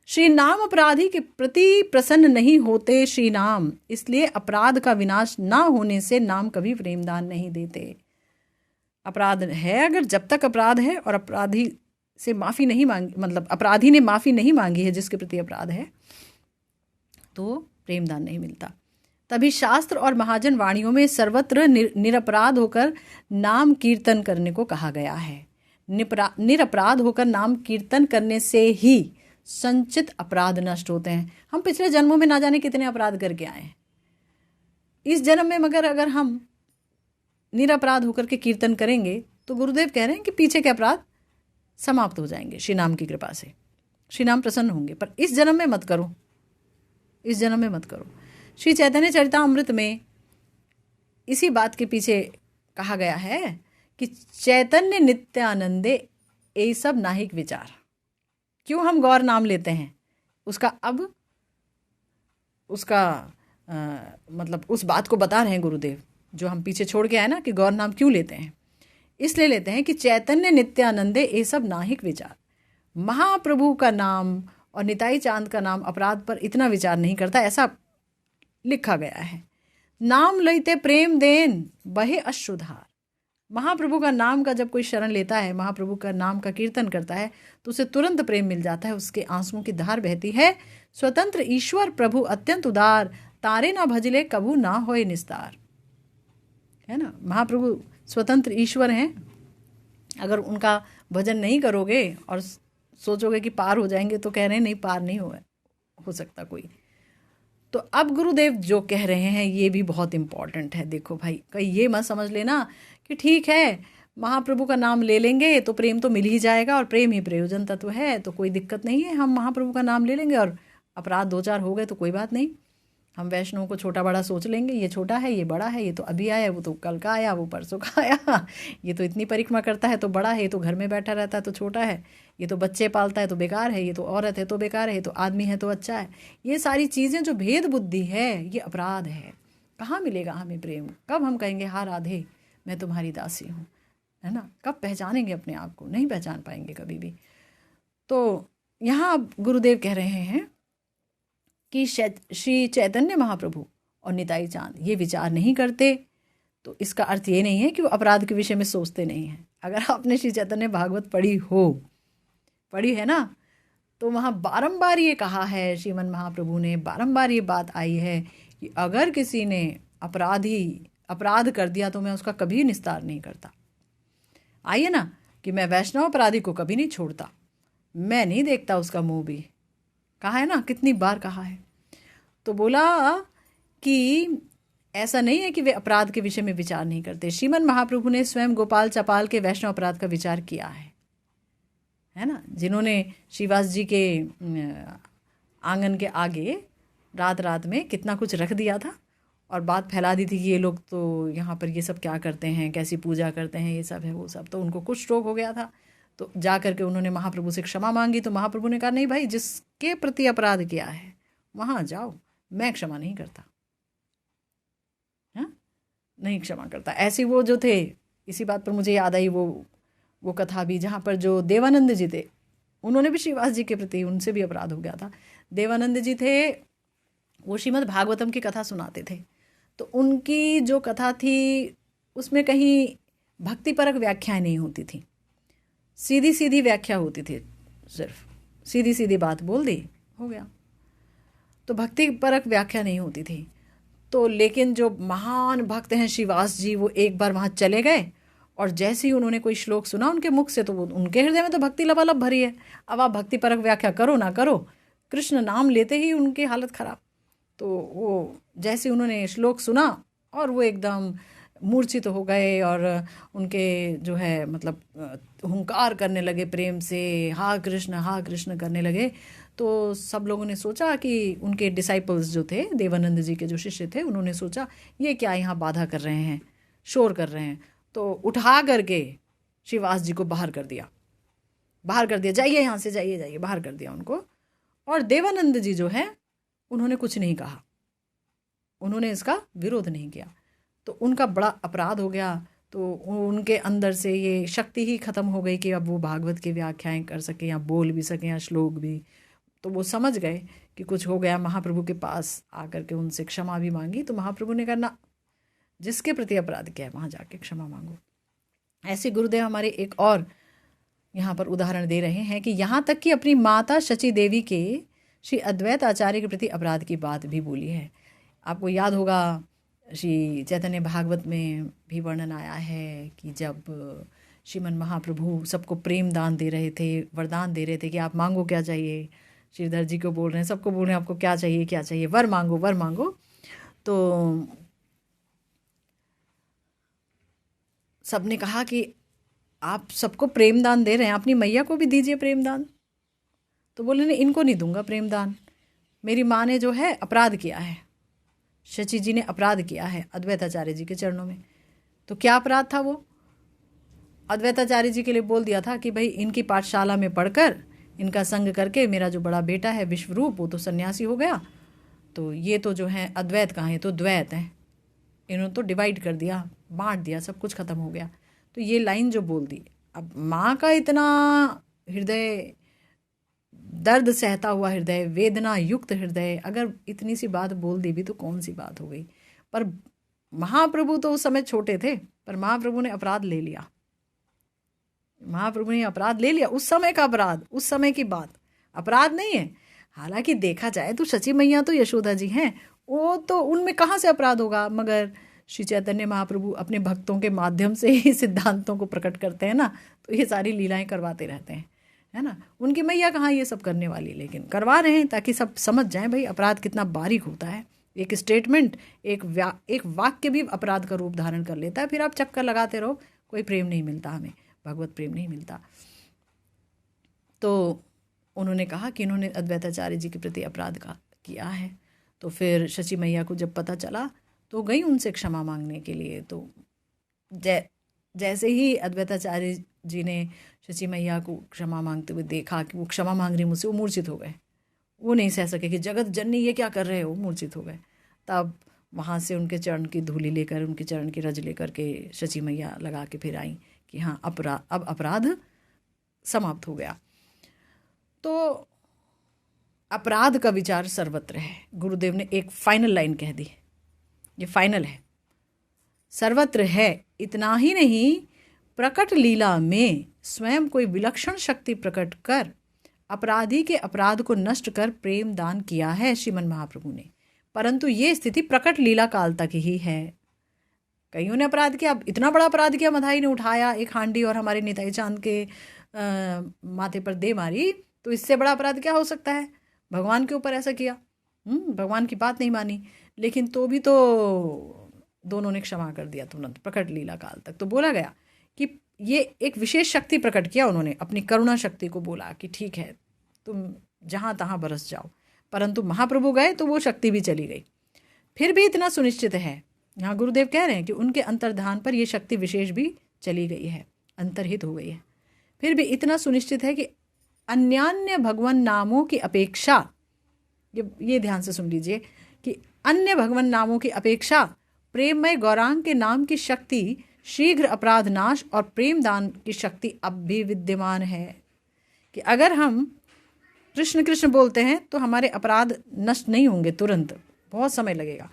श्री नाम अपराधी के प्रति प्रसन्न नहीं होते श्री नाम, इसलिए अपराध का विनाश ना होने से नाम कभी प्रेमदान नहीं देते। अपराध है अगर, जब तक अपराध है और अपराधी से माफ़ी नहीं मांगी, मतलब अपराधी ने माफ़ी नहीं मांगी है जिसके प्रति अपराध है, तो प्रेमदान नहीं मिलता। तभी शास्त्र और महाजन वाणियों में सर्वत्र निरपराध होकर नाम कीर्तन करने को कहा गया है। निरपराध होकर नाम कीर्तन करने से ही संचित अपराध नष्ट होते हैं। हम पिछले जन्मों में ना जाने कितने अपराध करके आए हैं, इस जन्म में मगर अगर हम निरपराध होकर के कीर्तन करेंगे तो गुरुदेव कह रहे हैं कि पीछे के अपराध समाप्त हो जाएंगे श्री नाम की कृपा से, श्री नाम प्रसन्न होंगे। पर इस जन्म में मत करो, इस जन्म में मत करो। श्री चैतन्य चरितामृत में इसी बात के पीछे कहा गया है कि चैतन्य नित्यानंदे ये सब नाहिक विचार। क्यों हम गौर नाम लेते हैं उसका अब उसका मतलब उस बात को बता रहे हैं गुरुदेव, जो हम पीछे छोड़ के आए ना कि गौर नाम क्यों लेते हैं। इसलिए लेते हैं कि चैतन्य नित्यानंदे ये सब नाहिक विचार। महाप्रभु का नाम और निताई चांद का नाम अपराध पर इतना विचार नहीं करता, ऐसा लिखा गया है। नाम लइते प्रेम देन बहे अश्रुधार। महाप्रभु का नाम का जब कोई शरण लेता है, महाप्रभु का नाम का कीर्तन करता है, तो उसे तुरंत प्रेम मिल जाता है, उसके आंसुओं की धार बहती है। स्वतंत्र ईश्वर प्रभु अत्यंत उदार, तारे ना भजले कबू ना होए निस्तार। है ना, महाप्रभु स्वतंत्र ईश्वर हैं। अगर उनका भजन नहीं करोगे और सोचोगे कि पार हो जाएंगे, तो कह रहे हैं नहीं, पार नहीं हो सकता कोई। तो अब गुरुदेव जो कह रहे हैं ये भी बहुत इम्पॉर्टेंट है। देखो भाई, कहीं ये मत समझ लेना कि ठीक है महाप्रभु का नाम ले लेंगे तो प्रेम तो मिल ही जाएगा, और प्रेम ही प्रयोजन तत्व है तो कोई दिक्कत नहीं है, हम महाप्रभु का नाम ले लेंगे और अपराध 2-4 हो गए तो कोई बात नहीं। हम वैष्णव को छोटा बड़ा सोच लेंगे, ये छोटा है, ये बड़ा है, ये तो अभी आया, वो तो कल का आया, वो परसों का आया, ये तो इतनी परिक्रमा करता है तो बड़ा है, ये तो घर में बैठा रहता है तो छोटा है, ये तो बच्चे पालता है तो बेकार है, ये तो औरत है तो बेकार है, ये तो आदमी है तो अच्छा है। ये सारी चीज़ें जो भेद बुद्धि है ये अपराध है। कहाँ मिलेगा हमें प्रेम? कब हम कहेंगे हाँ राधे मैं तुम्हारी दासी हूँ, है ना? कब पहचानेंगे अपने आप को? नहीं पहचान पाएंगे कभी भी। तो यहाँ गुरुदेव कह रहे हैं कि श्री चैतन्य महाप्रभु और निताई चांद ये विचार नहीं करते, तो इसका अर्थ ये नहीं है कि वो अपराध के विषय में सोचते नहीं हैं। अगर आपने श्री चैतन्य भागवत पढ़ी है ना, तो वहाँ बारंबार ये कहा है, श्रीमन महाप्रभु ने बारंबार ये बात आई है कि अगर किसी ने अपराध कर दिया तो मैं उसका कभी निस्तार नहीं करता। आइए ना कि मैं वैष्णव अपराधी को कभी नहीं छोड़ता, मैं नहीं देखता उसका मुंह भी। कहा है ना, कितनी बार कहा है। तो बोला कि ऐसा नहीं है कि वे अपराध के विषय में विचार नहीं करते। श्रीमन महाप्रभु ने स्वयं गोपाल चपाल के वैष्णव अपराध का विचार किया है ना, जिन्होंने श्रीवास जी के आंगन के आगे रात रात में कितना कुछ रख दिया था और बात फैला दी थी कि ये लोग तो यहाँ पर ये सब क्या करते हैं, कैसी पूजा करते हैं, ये सब है वो सब। तो उनको कुछ रोग हो गया था, तो जा करके उन्होंने महाप्रभु से क्षमा मांगी। तो महाप्रभु ने कहा नहीं भाई, जिसके प्रति अपराध किया है वहाँ जाओ, मैं क्षमा नहीं करता, हाँ नहीं क्षमा करता। ऐसे वो जो थे, इसी बात पर मुझे याद आई वो कथा भी, जहाँ पर जो देवानंद जी थे, उन्होंने भी श्रीवास जी के प्रति, उनसे भी अपराध हो गया था। देवानंद जी थे, वो श्रीमद् भागवतम की कथा सुनाते थे। तो उनकी जो कथा थी उसमें कहीं भक्तिपरक व्याख्याएं नहीं होती थी, सीधी सीधी व्याख्या होती थी, सिर्फ सीधी सीधी बात बोल दी, हो गया। तो भक्तिपरक व्याख्या नहीं होती थी। तो लेकिन जो महान भक्त हैं श्रीवास जी, वो एक बार वहाँ चले गए और जैसे ही उन्होंने कोई श्लोक सुना उनके मुख से, तो वो उनके हृदय में तो भक्ति लबालब भरी है। अब आप भक्तिपरक व्याख्या करो ना करो, कृष्ण नाम लेते ही उनकी हालत खराब। तो वो जैसे उन्होंने श्लोक सुना और वो एकदम मूर्छित हो गए और उनके जो है मतलब हुंकार करने लगे प्रेम से, हा कृष्ण करने लगे। तो सब लोगों ने सोचा कि उनके डिसाइपल्स जो थे, देवानंद जी के जो शिष्य थे, उन्होंने सोचा ये क्या यहाँ बाधा कर रहे हैं, शोर कर रहे हैं। तो उठा करके श्रीवास जी को बाहर कर दिया, जाइए यहाँ से, जाइए, बाहर कर दिया उनको। और देवानंद जी जो है उन्होंने कुछ नहीं कहा, उन्होंने इसका विरोध नहीं किया। तो उनका बड़ा अपराध हो गया। तो उनके अंदर से ये शक्ति ही ख़त्म हो गई कि अब वो भागवत की व्याख्याएं कर सकें या बोल भी सकें या श्लोक भी। तो वो समझ गए कि कुछ हो गया, महाप्रभु के पास आकर के उनसे क्षमा भी मांगी। तो महाप्रभु ने कहा ना, जिसके प्रति अपराध किया है वहाँ जाके क्षमा मांगो। ऐसे गुरुदेव हमारे एक और यहाँ पर उदाहरण दे रहे हैं कि यहाँ तक कि अपनी माता शची देवी के श्री अद्वैत आचार्य के प्रति अपराध की बात भी बोली है। आपको याद होगा श्री चैतन्य भागवत में भी वर्णन आया है कि जब श्रीमन महाप्रभु सबको प्रेम दान दे रहे थे, वरदान दे रहे थे कि आप मांगो क्या चाहिए, श्रीधर जी को बोल रहे हैं, सबको बोल रहे हैं आपको क्या चाहिए क्या चाहिए, वर मांगो वर मांगो। तो सबने कहा कि आप सबको प्रेम दान दे रहे हैं, अपनी मैया को भी दीजिए प्रेम दान। तो बोले नहीं, इनको नहीं दूंगा प्रेम दान, मेरी माँ ने जो है अपराध किया है, शची जी ने अपराध किया है अद्वैताचार्य जी के चरणों में। तो क्या अपराध था वो? अद्वैताचार्य जी के लिए बोल दिया था कि भाई इनकी पाठशाला में पढ़कर, इनका संग करके मेरा जो बड़ा बेटा है विश्वरूप वो तो सन्यासी हो गया, तो ये तो जो है अद्वैत कहाँ है, तो द्वैत है। इन्होंने तो डिवाइड कर दिया, बांट दिया, सब कुछ खत्म हो गया। तो ये लाइन जो बोल दी, अब माँ का इतना हृदय, दर्द सहता हुआ हृदय, वेदना युक्त हृदय, अगर इतनी सी बात बोल दी भी तो कौन सी बात हो गई। पर महाप्रभु तो उस समय छोटे थे, पर महाप्रभु ने अपराध ले लिया, महाप्रभु ने अपराध ले लिया। उस समय का अपराध, उस समय की बात, अपराध नहीं है। हालांकि देखा जाए तो शची मैया तो यशोदा जी हैं, वो तो उनमें कहाँ से अपराध होगा। मगर श्री चैतन्य महाप्रभु अपने भक्तों के माध्यम से ही सिद्धांतों को प्रकट करते हैं ना, तो ये सारी लीलाएं करवाते रहते हैं, है ना। उनकी मैया कहाँ ये सब करने वाली, लेकिन करवा रहे हैं ताकि सब समझ जाएं भाई अपराध कितना बारीक होता है। एक स्टेटमेंट, एक वाक्य भी अपराध का रूप धारण कर लेता है। फिर आप चक्कर लगाते रहो, कोई प्रेम नहीं मिलता, हमें भगवत प्रेम नहीं मिलता। तो उन्होंने कहा कि इन्होंने अद्वैताचार्य जी के प्रति अपराध का किया है। तो फिर शची मैया को जब पता चला तो गई उनसे क्षमा मांगने के लिए। तो जैसे ही अद्वैताचार्य जी ने शची मैया को क्षमा मांगते हुए देखा कि वो क्षमा मांग रही मुझसे, वो मूर्छित हो गए। वो नहीं सह सके कि जगत जननी ये क्या कर रहे हो, मूर्छित हो गए। तब वहाँ से उनके चरण की धूली लेकर, उनके चरण की रज लेकर के शची मैया लगा के फिर आई कि हाँ अब अपराध समाप्त हो गया। तो अपराध का विचार सर्वत्र है। गुरुदेव ने एक फाइनल लाइन कह दी, ये फाइनल है, सर्वत्र है। इतना ही नहीं, प्रकट लीला में स्वयं कोई विलक्षण शक्ति प्रकट कर अपराधी के अपराध को नष्ट कर प्रेम दान किया है श्रीमन महाप्रभु ने। परंतु ये स्थिति प्रकट लीला काल तक ही है। कईयों ने अपराध किया, इतना बड़ा अपराध किया, मधाई ने उठाया एक हांडी और हमारे निताई चांद के माथे पर दे मारी, तो इससे बड़ा अपराध क्या हो सकता है। भगवान के ऊपर ऐसा किया, भगवान की बात नहीं मानी, लेकिन तो भी तो दोनों ने क्षमा कर दिया तुरंत प्रकट लीला काल तक। तो बोला गया कि ये एक विशेष शक्ति प्रकट किया उन्होंने, अपनी करुणा शक्ति को बोला कि ठीक है तुम जहाँ तहाँ बरस जाओ। परंतु महाप्रभु गए तो वो शक्ति भी चली गई। फिर भी इतना सुनिश्चित है, यहाँ गुरुदेव कह रहे हैं कि उनके अंतर्धान पर ये शक्ति विशेष भी चली गई है, अंतर्हित हो गई है। फिर भी इतना सुनिश्चित है कि अन्यान्य भगवान नामों की अपेक्षा, ये ध्यान से सुन लीजिए, कि अन्य भगवान नामों की अपेक्षा प्रेममय गौरांग के नाम की शक्ति शीघ्र अपराध नाश और प्रेम दान की शक्ति अब भी विद्यमान है। कि अगर हम कृष्ण कृष्ण बोलते हैं तो हमारे अपराध नष्ट नहीं होंगे तुरंत, बहुत समय लगेगा,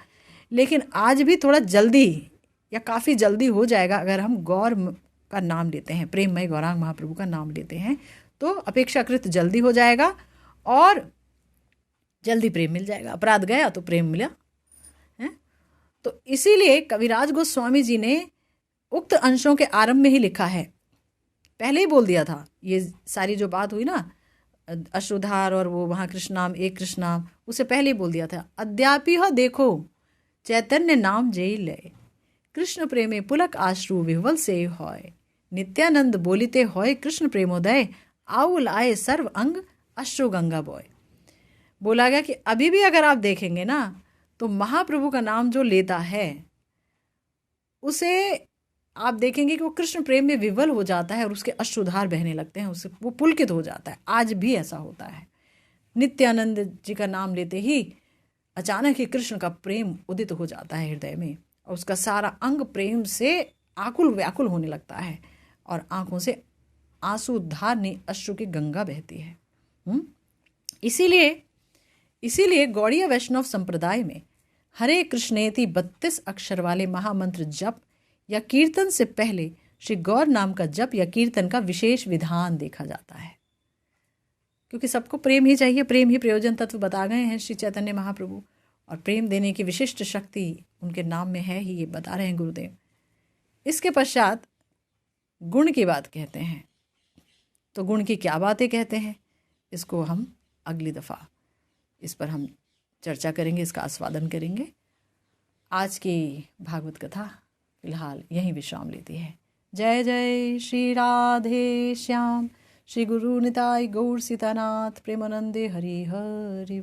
लेकिन आज भी थोड़ा जल्दी या काफ़ी जल्दी हो जाएगा। अगर हम गौर का नाम लेते हैं, प्रेममय गौरांग महाप्रभु का नाम लेते हैं, तो अपेक्षाकृत जल्दी हो जाएगा और जल्दी प्रेम मिल जाएगा। अपराध गया तो प्रेम मिला है। तो इसीलिए कविराज गोस्वामी जी ने उक्त अंशों के आरंभ में ही लिखा है, पहले ही बोल दिया था। ये सारी जो बात हुई ना, अश्रुधार और वो वहाँ कृष्ण नाम, एक कृष्ण नाम, उसे पहले ही बोल दिया था। अद्यापि हो देखो चैतन्य नाम जय लय, कृष्ण प्रेमे पुलक आश्रु विह्वल से होय, नित्यानंद बोलिते होय कृष्ण प्रेमोदय, आउल आए सर्व अंग अश्रु गंगा बॉय। बोला गया कि अभी भी अगर आप देखेंगे ना, तो महाप्रभु का नाम जो लेता है उसे आप देखेंगे कि वो कृष्ण प्रेम में विवल हो जाता है और उसके अश्रुधार बहने लगते हैं, उससे वो पुलकित हो जाता है। आज भी ऐसा होता है। नित्यानंद जी का नाम लेते ही अचानक ही कृष्ण का प्रेम उदित हो जाता है हृदय में, और उसका सारा अंग प्रेम से आकुल व्याकुल होने लगता है और आंखों से आंसू धारनी अश्रु की गंगा बहती है। इसीलिए गौड़ीय वैष्णव संप्रदाय में हरे कृष्णेति 32 अक्षर वाले महामंत्र जप या कीर्तन से पहले श्री गौर नाम का जप या कीर्तन का विशेष विधान देखा जाता है, क्योंकि सबको प्रेम ही चाहिए। प्रेम ही प्रयोजन तत्व बता गए हैं श्री चैतन्य महाप्रभु, और प्रेम देने की विशिष्ट शक्ति उनके नाम में है ही, ये बता रहे हैं गुरुदेव। इसके पश्चात गुण की बात कहते हैं। तो गुण की क्या बातें कहते हैं, इसको हम अगली दफ़ा इस पर हम चर्चा करेंगे, इसका आस्वादन करेंगे। आज की भागवत कथा फिलहाल यहीं विश्राम लेती है। जय जय श्री राधे श्याम, श्री गुरु निताई गौर सीतानाथ, प्रेमानंदे हरि हरि।